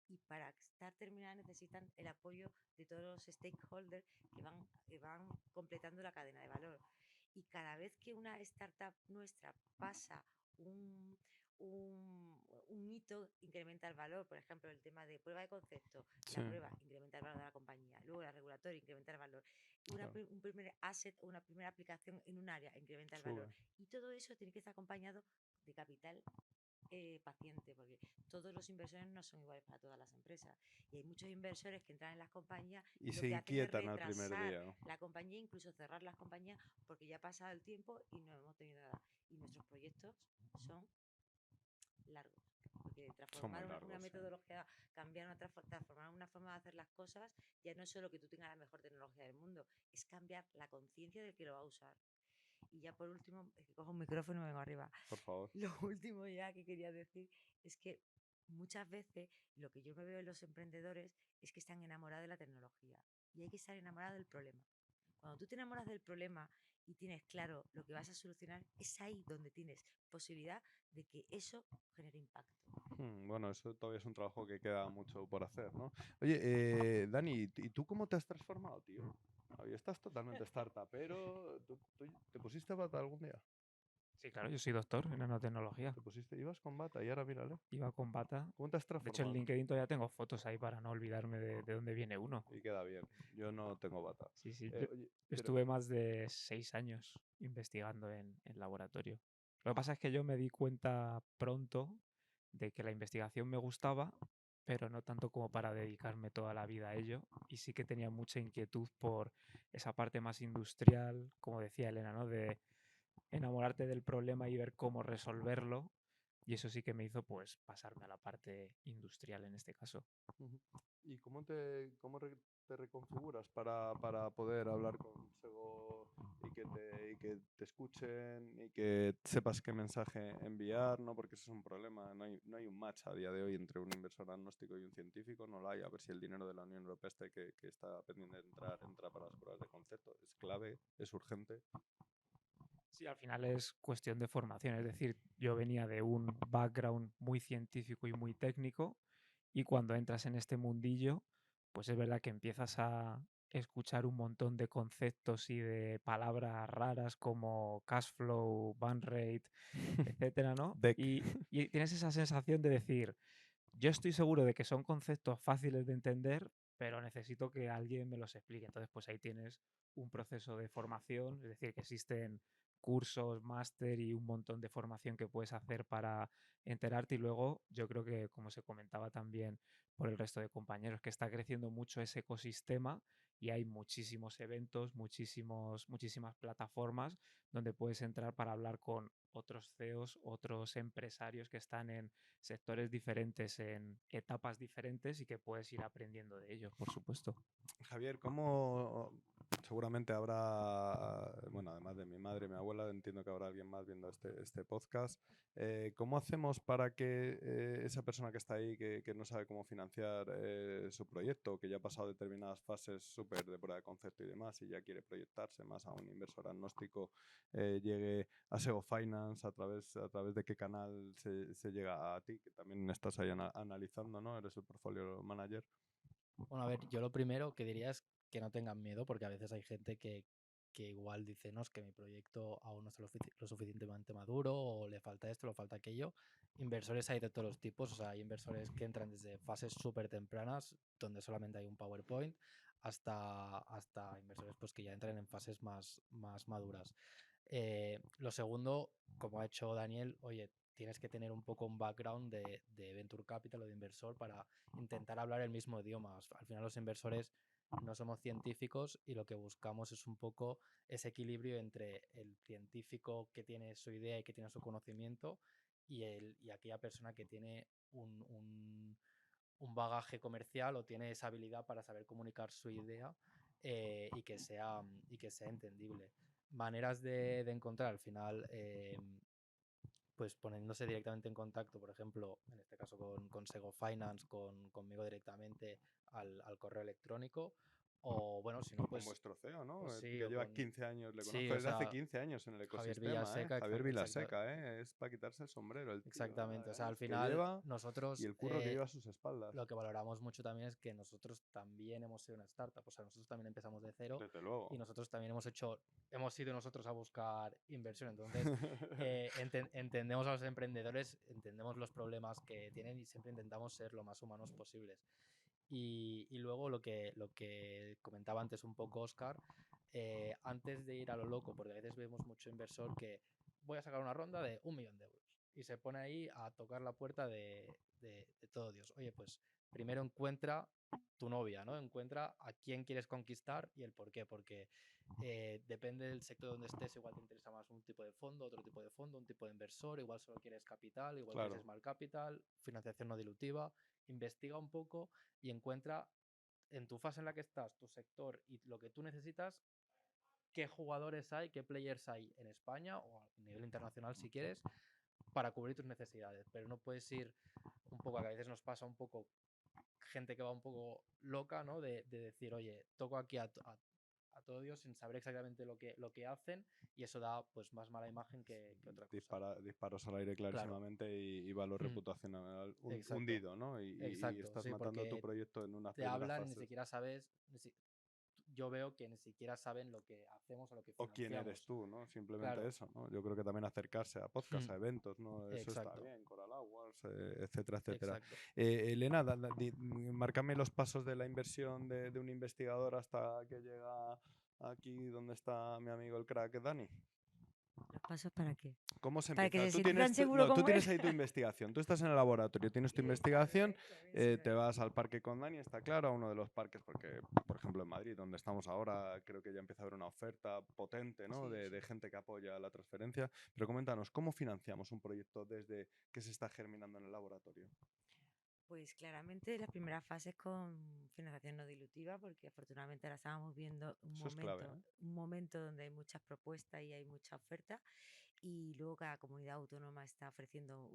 Y para estar terminadas necesitan el apoyo de todos los stakeholders que van completando la cadena de valor. Y cada vez que una startup nuestra pasa un, un hito, incrementa el valor. Por ejemplo, el tema de prueba de concepto, Sí. la prueba incrementa el valor de la compañía. Luego la regulatoria incrementa el valor. Claro. Un primer asset o una primera aplicación en un área incrementa el Sube. valor. Y todo eso tiene que estar acompañado de capital paciente, porque todos los inversores no son iguales para todas las empresas. Y hay muchos inversores que entran en las compañías Y lo se que hacen es inquietan al primer retrasar día. la compañía, incluso cerrar las compañías, porque ya ha pasado el tiempo y no hemos tenido nada. Y nuestros proyectos son largos. Porque Son transformar muy una largos. metodología, cambiar transformar una forma de hacer las cosas, ya no es solo que tú tengas la mejor tecnología del mundo, es cambiar la conciencia del que lo va a usar. Y ya por último, es que cojo un micrófono y me vengo arriba. Por favor. Lo último ya que quería decir es que muchas veces lo que yo me veo en los emprendedores es que están enamorados de la tecnología y hay que estar enamorado del problema. Cuando tú te enamoras del problema y tienes claro lo que vas a solucionar, es ahí donde tienes posibilidad de que eso genere impacto. Bueno, eso todavía es un trabajo que queda mucho por hacer, ¿no? Oye, Dani, ¿y tú cómo te has transformado, tío? Hoy estás totalmente startup, pero ¿tú te pusiste bata algún día? Sí, claro, yo soy doctor en nanotecnología. ¿Te pusiste, ibas con bata y ahora mírale? Iba con bata. ¿Cómo te has De hecho, en transformado? LinkedIn todavía tengo fotos ahí para no olvidarme de dónde viene uno. Y queda bien. Yo no tengo bata. Sí, sí. Oye, Yo pero estuve más de 6 años investigando en laboratorio. Lo que pasa es que yo me di cuenta pronto de que la investigación me gustaba, pero no tanto como para dedicarme toda la vida a ello. Y sí que tenía mucha inquietud por esa parte más industrial, como decía Elena, ¿no? De enamorarte del problema y ver cómo resolverlo. Y eso sí que me hizo pues pasarme a la parte industrial en este caso. Ujú. ¿Y te reconfiguras para poder hablar con Sego y que te escuchen y que sepas qué mensaje enviar, ¿no? Porque eso es un problema. No hay un match a día de hoy entre un inversor agnóstico y un científico. No lo hay. A ver si el dinero de la Unión Europea que está pendiente de entra para las pruebas de concepto. Es clave, es urgente. Sí, al final es cuestión de formación. Es decir, yo venía de un background muy científico y muy técnico y cuando entras en este mundillo, pues es verdad que empiezas a escuchar un montón de conceptos y de palabras raras como cash flow, burn rate, etcétera, ¿no? DEC. Y tienes esa sensación de decir, yo estoy seguro de que son conceptos fáciles de entender, pero necesito que alguien me los explique. Entonces, pues ahí tienes un proceso de formación, es decir, que existen cursos, máster y un montón de formación que puedes hacer para enterarte. Y luego yo creo que, como se comentaba también por el resto de compañeros, que está creciendo mucho ese ecosistema y hay muchísimos eventos, muchísimas plataformas donde puedes entrar para hablar con otros CEOs, otros empresarios que están en sectores diferentes, en etapas diferentes y que puedes ir aprendiendo de ellos, por supuesto. Javier, ¿cómo seguramente habrá, bueno, además de mi madre y mi abuela, entiendo que habrá alguien más viendo este podcast? ¿Cómo hacemos para que esa persona que está ahí, que no sabe cómo financiar su proyecto, que ya ha pasado determinadas fases súper de prueba de concepto y demás, y ya quiere proyectarse más a un inversor agnóstico, llegue a SEO Finance, a través de qué canal se llega a ti, que también estás ahí analizando, ¿no? Eres el portfolio manager. Bueno, a ver, yo lo primero que diría es que no tengan miedo, porque a veces hay gente que igual dice, no, es que mi proyecto aún no está lo suficientemente maduro, o le falta esto, le falta aquello. Inversores hay de todos los tipos, o sea, hay inversores que entran desde fases súper tempranas, donde solamente hay un PowerPoint, hasta inversores pues, que ya entran en fases más maduras. Lo segundo, como ha hecho Daniel, oye, tienes que tener un poco un background de venture capital o de inversor para intentar hablar el mismo idioma. Al final los inversores no somos científicos y lo que buscamos es un poco ese equilibrio entre el científico que tiene su idea y que tiene su conocimiento y aquella persona que tiene un bagaje comercial o tiene esa habilidad para saber comunicar su idea y que sea entendible. Maneras de encontrar, al final, pues poniéndose directamente en contacto, por ejemplo, en este caso con Sego Finance, conmigo directamente al correo electrónico, o bueno, si no, O con pues vuestro CEO, ¿no? sí, Que o lleva con 15 años, le sí, conozco o desde hace sea, 15 años en el Javier ecosistema, ¿eh? Villaseca, Javier Vilaseca, ¿eh? Es para quitarse el sombrero el tío. exactamente. O sea, al Es que final lleva y nosotros el curro que lleva a sus espaldas. lo que valoramos mucho también es que nosotros también hemos sido una startup, o sea, nosotros también empezamos de cero Desde luego. y nosotros también hemos ido nosotros a buscar inversión. Entonces, entendemos a los emprendedores, entendemos los problemas que tienen y siempre intentamos ser lo más humanos posibles. Y luego lo que comentaba antes un poco Oscar, antes de ir a lo loco, porque a veces vemos mucho inversor que voy a sacar una ronda de 1 millón de euros y se pone ahí a tocar la puerta de todo Dios. Oye, pues primero encuentra tu novia, ¿no? Encuentra a quién quieres conquistar y el por qué, porque depende del sector donde estés, igual te interesa más un tipo de fondo, otro tipo de fondo, un tipo de inversor, igual solo quieres capital, igual Claro. quieres small capital, financiación no dilutiva. Investiga un poco y encuentra en tu fase en la que estás, tu sector y lo que tú necesitas, qué jugadores hay, qué players hay en España o a nivel internacional si quieres, para cubrir tus necesidades. Pero no puedes ir un poco, a veces nos pasa un poco gente que va un poco loca, ¿no? De decir, oye, toco aquí a todo Dios sin saber exactamente lo que hacen y eso da pues más mala imagen que otra cosa. Disparos al aire Claro. clarísimamente y valor reputacional Exacto. hundido, ¿no? Y Exacto, estás sí, matando tu porque proyecto en unas te primeras hablan y ni fases. siquiera sabes, yo veo que ni siquiera saben lo que hacemos o lo que O quién eres financiamos. tú, ¿no? Simplemente Claro. eso, ¿no? Yo creo que también acercarse a podcasts, a eventos, ¿no? Eso está Exacto, bien, Coral Awards, etcétera, etcétera. exacto. Elena, márcame los pasos de la inversión de un investigador hasta que llega aquí donde está mi amigo el crack Dani. ¿Los pasos para qué? ¿Cómo se Para que empieza? se sienta tan seguro No, tú como tienes él. ahí tu investigación, tú estás en el laboratorio, tienes tu investigación, También te vas al parque con Dani, está claro, a uno de los parques, porque, por ejemplo, en Madrid, donde estamos ahora, creo que ya empieza a haber una oferta potente, ¿no? Sí, De gente que apoya la transferencia. Pero coméntanos, ¿cómo financiamos un proyecto desde que se está germinando en el laboratorio? Pues claramente las primeras fases con financiación no dilutiva, porque afortunadamente ahora estábamos viendo Eso es clave, ¿eh? un momento donde hay muchas propuestas y hay mucha oferta, y luego cada comunidad autónoma está ofreciendo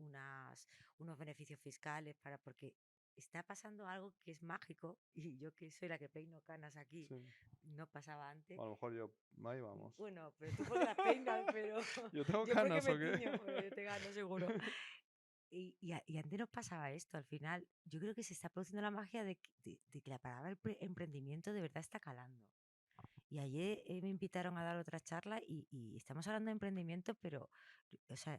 unos beneficios fiscales porque está pasando algo que es mágico, y yo que soy la que peino canas aquí, Sí. no pasaba antes. O a lo mejor yo, ahí vamos. Bueno, pero tú porque las peinas, pero ¿Yo tengo yo porque canas me o qué? tiño, porque yo te gano seguro. Y antes nos pasaba esto, al final yo creo que se está produciendo la magia de que la palabra emprendimiento de verdad está calando. Y ayer me invitaron a dar otra charla y estamos hablando de emprendimiento, pero, o sea,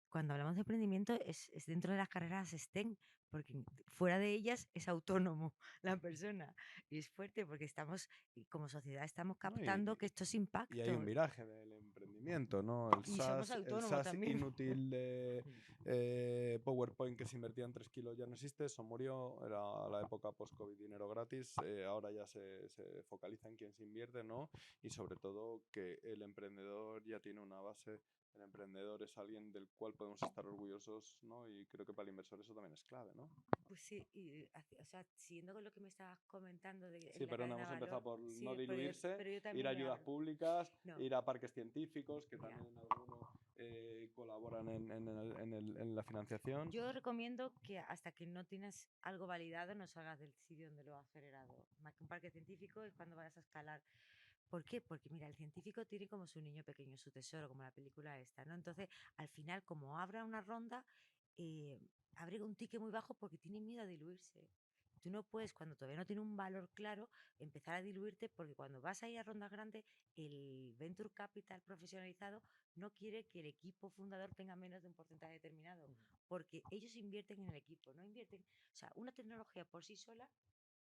cuando hablamos de emprendimiento es dentro de las carreras STEM, porque fuera de ellas es autónomo la persona. Y es fuerte porque estamos, y como sociedad estamos No, captando que esto es impacto. Y hay un viraje del emprendimiento, ¿no? El Y somos SaaS, el autónomos SaaS también. inútil de PowerPoint que se invertía en 3 kilos ya no existe, eso murió, era la época post-COVID, dinero gratis, ahora ya se focaliza en quién se invierte, ¿no? Y sobre todo que el emprendedor ya tiene una base, el emprendedor es alguien del cual podemos estar orgullosos, ¿no? Y creo que para el inversor eso también es clave, ¿no? Pues sí, y, o sea, siguiendo con lo que me estabas comentando de Sí, la perdón, cadena hemos de empezado valor, por sí, no diluirse, pero yo ir también a me ayudas abro. públicas, No, ir a parques científicos, que mira, también algunos colaboran en la financiación. yo recomiendo que hasta que no tienes algo validado no salgas del sitio donde lo has generado. Más que un parque científico es cuando vayas a escalar. ¿Por qué? Porque mira, el científico tiene como su niño pequeño, su tesoro, como la película esta, ¿no? Entonces, al final, como abra una ronda, eh, abre un ticket muy bajo porque tiene miedo a diluirse. Tú no puedes, cuando todavía no tiene un valor claro, empezar a diluirte porque cuando vas a ir a rondas grandes, el venture capital profesionalizado no quiere que el equipo fundador tenga menos de un porcentaje determinado, porque ellos invierten en el equipo, no invierten, o sea, una tecnología por sí sola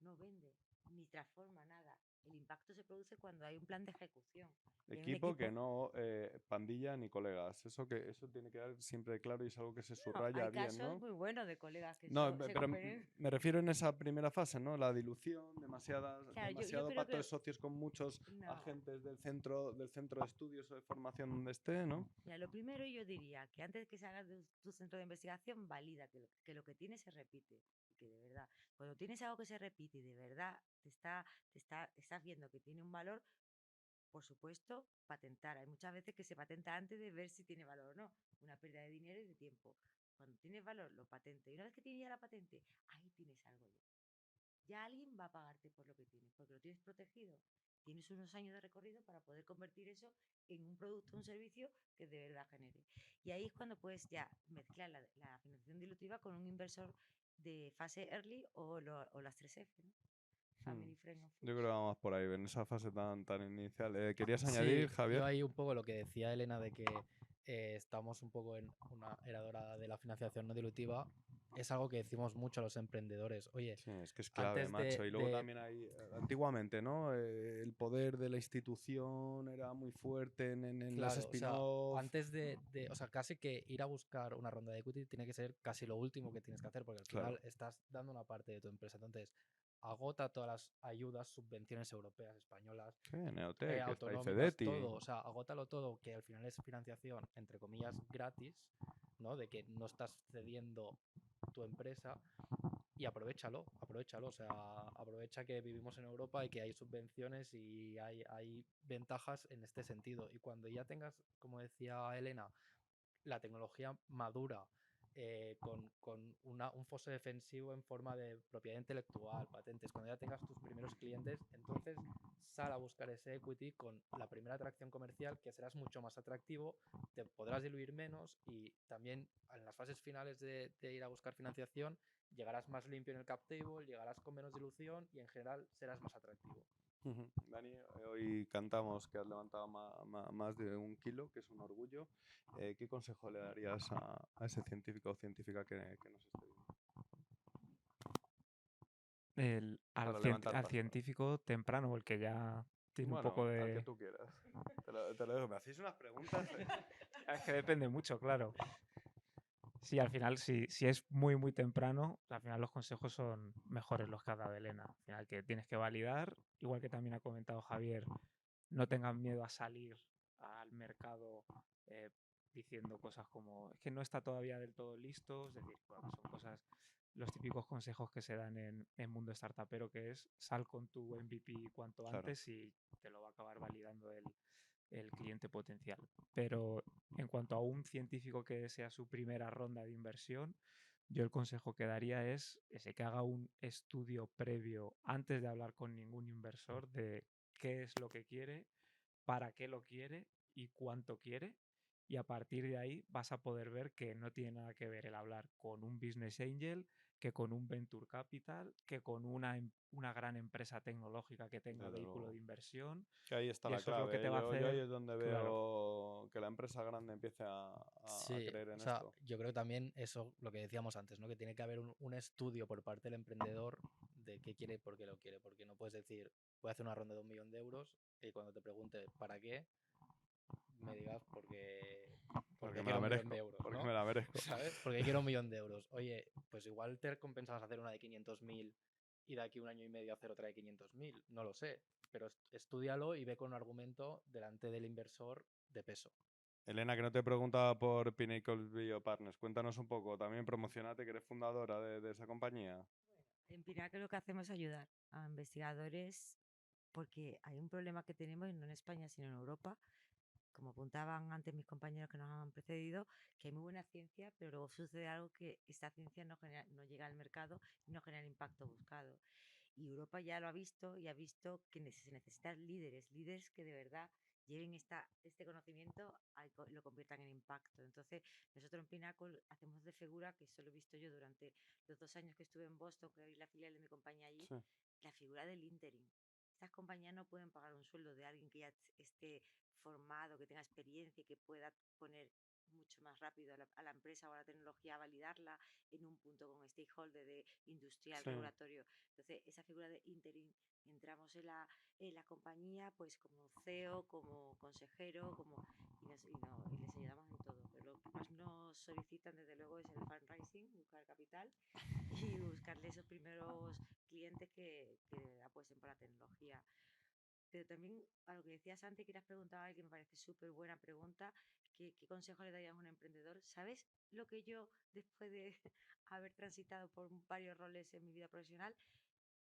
no vende ni transforma nada. El impacto se produce cuando hay un plan de ejecución. Y hay un Equipo que equipo. no pandilla ni colegas. Eso tiene que quedar siempre claro y es algo que se No, subraya hay bien, casos ¿no? muy buenos de colegas que No, se pero cooperen. me refiero en esa primera fase, ¿no? La dilución, Claro, yo demasiado creo pacto de que socios con muchos no. agentes del centro de estudios o de formación donde esté, ¿no? Mira, lo primero yo diría que antes de que salgas de tu centro de investigación, valida que lo que tienes se repite. Y que de verdad, cuando tienes algo que se repite y de verdad estás viendo que tiene un valor, por supuesto, patentar. Hay muchas veces que se patenta antes de ver si tiene valor o no. Una pérdida de dinero y de tiempo. Cuando tiene valor, lo patente. Y una vez que tienes ya la patente, ahí tienes algo ya. Ya alguien va a pagarte por lo que tienes, porque lo tienes protegido. Tienes unos años de recorrido para poder convertir eso en un producto o un servicio que de verdad genere. Y ahí es cuando puedes ya mezclar la financiación dilutiva con un inversor de fase early o las 3F, ¿no? Family, Friend o Yo Fools. creo que vamos por ahí, en esa fase tan inicial. ¿Querías Sí, añadir, Javier? yo ahí un poco lo que decía Elena de que estamos un poco en una era dorada de la financiación no dilutiva, es algo que decimos mucho a los emprendedores. Oye, Sí, es que es clave, antes macho. Y luego de también hay, antiguamente, ¿no? El poder de la institución era muy fuerte en las claro, o sea, spin-off. antes o sea, casi que ir a buscar una ronda de equity tiene que ser casi lo último que tienes que hacer, porque al Claro. final estás dando una parte de tu empresa. Entonces, agota todas las ayudas, subvenciones europeas, españolas, Sí, Neotec, está autonómicas, Ifedetti. todo. O sea, agótalo todo, que al final es financiación, entre comillas, gratis, ¿no? De que no estás cediendo tu empresa y aprovechalo. O sea, aprovecha que vivimos en Europa y que hay subvenciones y hay ventajas en este sentido. Y cuando ya tengas, como decía Elena, la tecnología madura con un foso defensivo en forma de propiedad intelectual, patentes, cuando ya tengas tus primeros clientes, entonces sal a buscar ese equity con la primera atracción comercial, que serás mucho más atractivo, te podrás diluir menos y también en las fases finales de ir a buscar financiación llegarás más limpio en el cap table, llegarás con menos dilución y en general serás más atractivo. Dani, hoy cantamos que has levantado más de 1 kilo, que es un orgullo. ¿Qué consejo le darías a ese científico o científica que nos esté viendo? Para levantar Al pasta. científico temprano, el que ya tiene un poco Bueno, al que de... tú quieras. Te lo dejo. Me hacéis unas preguntas. Es que depende mucho, claro. Sí, al final, si es muy, muy temprano, al final los consejos son mejores los que ha dado Elena. Al final que tienes que validar, igual que también ha comentado Javier, no tengan miedo a salir al mercado eh, diciendo cosas como es que no está todavía del todo listo, es decir, bueno, son cosas, los típicos consejos que se dan en mundo startupero, que es sal con tu MVP cuanto Claro. antes y te lo va a acabar validando el cliente potencial. Pero en cuanto a un científico que sea su primera ronda de inversión, yo el consejo que daría es ese, que haga un estudio previo antes de hablar con ningún inversor de qué es lo que quiere, para qué lo quiere y cuánto quiere. y a partir de ahí vas a poder ver que no tiene nada que ver el hablar con un business angel, que con un venture capital, que con una gran empresa tecnológica que tenga Desde vehículo luego. de inversión. Que ahí está Y la eso es lo que clave, te ¿eh? va a Yo ahí hacer, es donde claro, veo que la empresa grande empiece a Sí, creer o en sea, esto. yo creo que también eso, lo que decíamos antes, ¿no? Que tiene que haber un estudio por parte del emprendedor de qué quiere y por qué lo quiere. Porque no puedes decir, voy a hacer una ronda de 1 millón de euros y cuando te pregunte para qué, me digas porque Porque me la quiero 1 millón de merezco, euros, porque ¿no? me la merezco. ¿Sabes? Porque quiero 1 millón de euros. Oye, pues igual te compensabas hacer una de 500.000 y de aquí 1 año y medio hacer otra de 500.000. No lo sé. Pero estúdialo y ve con un argumento delante del inversor de peso. Elena, que no te preguntaba por Pinnacle Biopartners, cuéntanos un poco, también promocionate que eres fundadora de esa compañía. En Pinacle lo que hacemos es ayudar a investigadores porque hay un problema que tenemos, y no en España, sino en Europa, como apuntaban antes mis compañeros que nos han precedido, que hay muy buena ciencia, pero luego sucede algo que esta ciencia no llega al mercado y no genera el impacto buscado. Y Europa ya lo ha visto y ha visto que se necesitan líderes que de verdad lleven este conocimiento y lo conviertan en impacto. Entonces, nosotros en Pinnacle hacemos de figura, que eso lo he visto yo durante los 2 años que estuve en Boston, que abrí la filial de mi compañía allí, Sí. la figura del interim. Estas compañías no pueden pagar un sueldo de alguien que ya esté formado, que tenga experiencia y que pueda poner mucho más rápido a la empresa o a la tecnología a validarla en un punto con stakeholder de industrial, Sí. regulatorio. Entonces, esa figura de interim, entramos en la compañía pues como CEO, como consejero, y les ayudamos en todo. Pero lo que más nos solicitan desde luego es el fundraising, buscar capital y buscarle esos primeros clientes que apuesten por la tecnología. Pero también a lo que decías antes, que te has preguntado algo que me parece súper buena pregunta, ¿qué consejo le darías a un emprendedor? ¿Sabes lo que yo, después de haber transitado por varios roles en mi vida profesional,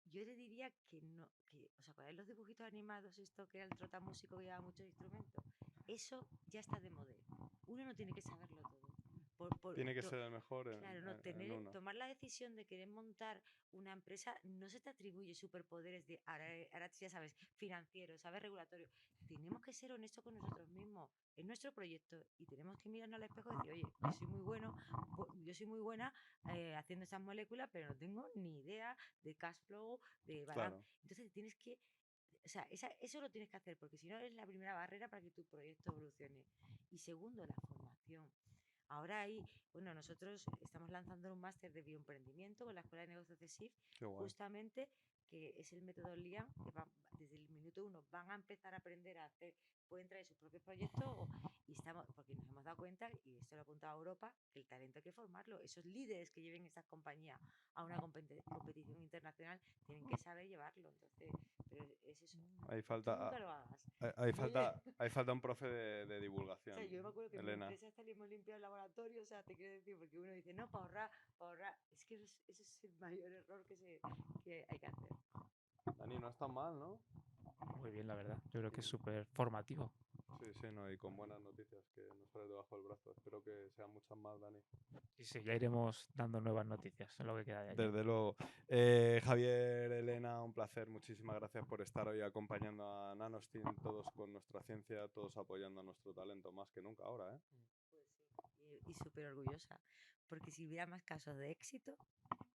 yo le diría que no, ¿os acordáis los dibujitos animados, esto que era el trotamúsico que llevaba muchos instrumentos? Eso ya está de moda. Uno no tiene que saberlo todo. Tiene que ser el mejor Claro, no, en uno. tomar la decisión de querer montar una empresa no se te atribuye superpoderes de, ahora ya sabes, financiero, sabes, regulatorio. Tenemos que ser honestos con nosotros mismos. Es nuestro proyecto y tenemos que mirarnos al espejo y decir, oye, yo soy muy bueno, yo soy muy buena haciendo esas moléculas, pero no tengo ni idea de cash flow, de balance. Claro. Entonces tienes que, o sea, eso lo tienes que hacer porque si no es la primera barrera para que tu proyecto evolucione. Y segundo, la formación. Ahora bueno, nosotros estamos lanzando un máster de bioemprendimiento con la Escuela de Negocios de SIF, Qué guay. justamente que es el método LIAN, que desde el minuto 1 van a empezar a aprender a hacer, pueden traer sus propios proyectos y estamos, porque nos hemos dado cuenta, y esto lo ha apuntado a Europa, que el talento hay que formarlo. Esos líderes que lleven estas compañías a una competición internacional tienen que saber llevarlo. Entonces, pero es eso. Ahí Tú falta, nunca lo hagas. ahí falta un profe de O divulgación, sea, yo me acuerdo que en mi Elena. empresa hasta le hemos limpiado el laboratorio, o sea, te quiero decir, porque uno dice, no, para ahorrar. Es que ese es el mayor error que hay que hacer. Dani, no es tan mal, ¿no? muy bien, la verdad. Yo creo que es súper formativo. Sí, sí, no, y con buenas noticias que nos sale debajo del brazo. Espero que sean muchas más, Dani. Y sí, ya iremos dando nuevas noticias en lo que queda de año. Desde luego. Javier, Elena, un placer. Muchísimas gracias por estar hoy acompañando a Nanostim, todos con nuestra ciencia, todos apoyando a nuestro talento más que nunca ahora, ¿eh? Pues sí, y súper orgullosa, porque si hubiera más casos de éxito,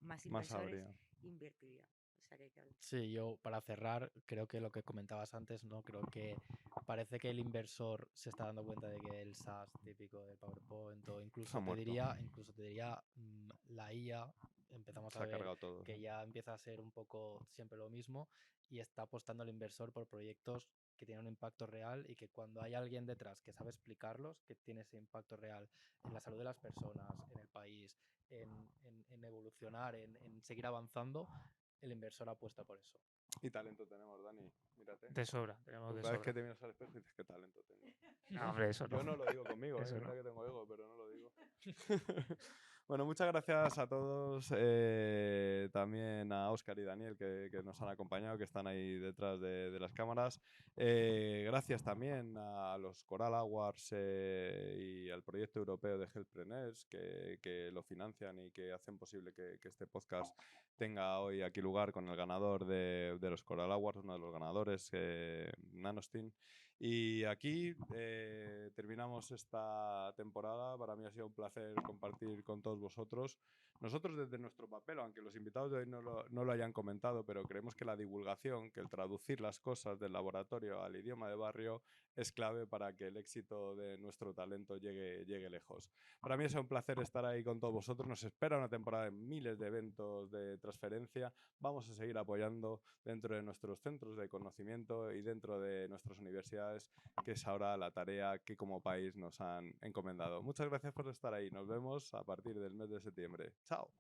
más Más inversores habría. invertirían. O sea que hay que Sí, yo para cerrar, creo que lo que comentabas antes, ¿no? Creo que parece que el inversor se está dando cuenta de que el SaaS típico del PowerPoint o Se ha incluso te muerto. diría la IA, empezamos Se a ha ver cargado todo. que Sí. ya empieza a ser un poco siempre lo mismo y está apostando el inversor por proyectos que tienen un impacto real y que cuando hay alguien detrás que sabe explicarlos, que tiene ese impacto real en la salud de las personas, en el país, en evolucionar, en seguir avanzando, el inversor apuesta por eso. Y talento tenemos, Dani. Mírate. De sobra, tenemos Tú de cada vez que sobra. te miras al espejo y dices, ¿qué talento tengo? No, hombre, eso Yo no. no lo digo conmigo, Eso mira no. que tengo ego, pero no lo digo. Bueno, muchas gracias a todos, también a Óscar y Daniel que nos han acompañado, que están ahí detrás de las cámaras. Gracias también a los Coral Awards y al proyecto europeo de Healthpreneurs que lo financian y que hacen posible que este podcast tenga hoy aquí lugar con el ganador de los Coral Awards, uno de los ganadores, Nanostim. Y aquí terminamos esta temporada. Para mí ha sido un placer compartir con todos vosotros. Nosotros desde nuestro papel, aunque los invitados de hoy no lo hayan comentado, pero creemos que la divulgación, que el traducir las cosas del laboratorio al idioma de barrio es clave para que el éxito de nuestro talento llegue lejos. Para mí es un placer estar ahí con todos vosotros. Nos espera una temporada de miles de eventos de transferencia. Vamos a seguir apoyando dentro de nuestros centros de conocimiento y dentro de nuestras universidades, que es ahora la tarea que como país nos han encomendado. Muchas gracias por estar ahí. Nos vemos a partir del mes de septiembre. Chao.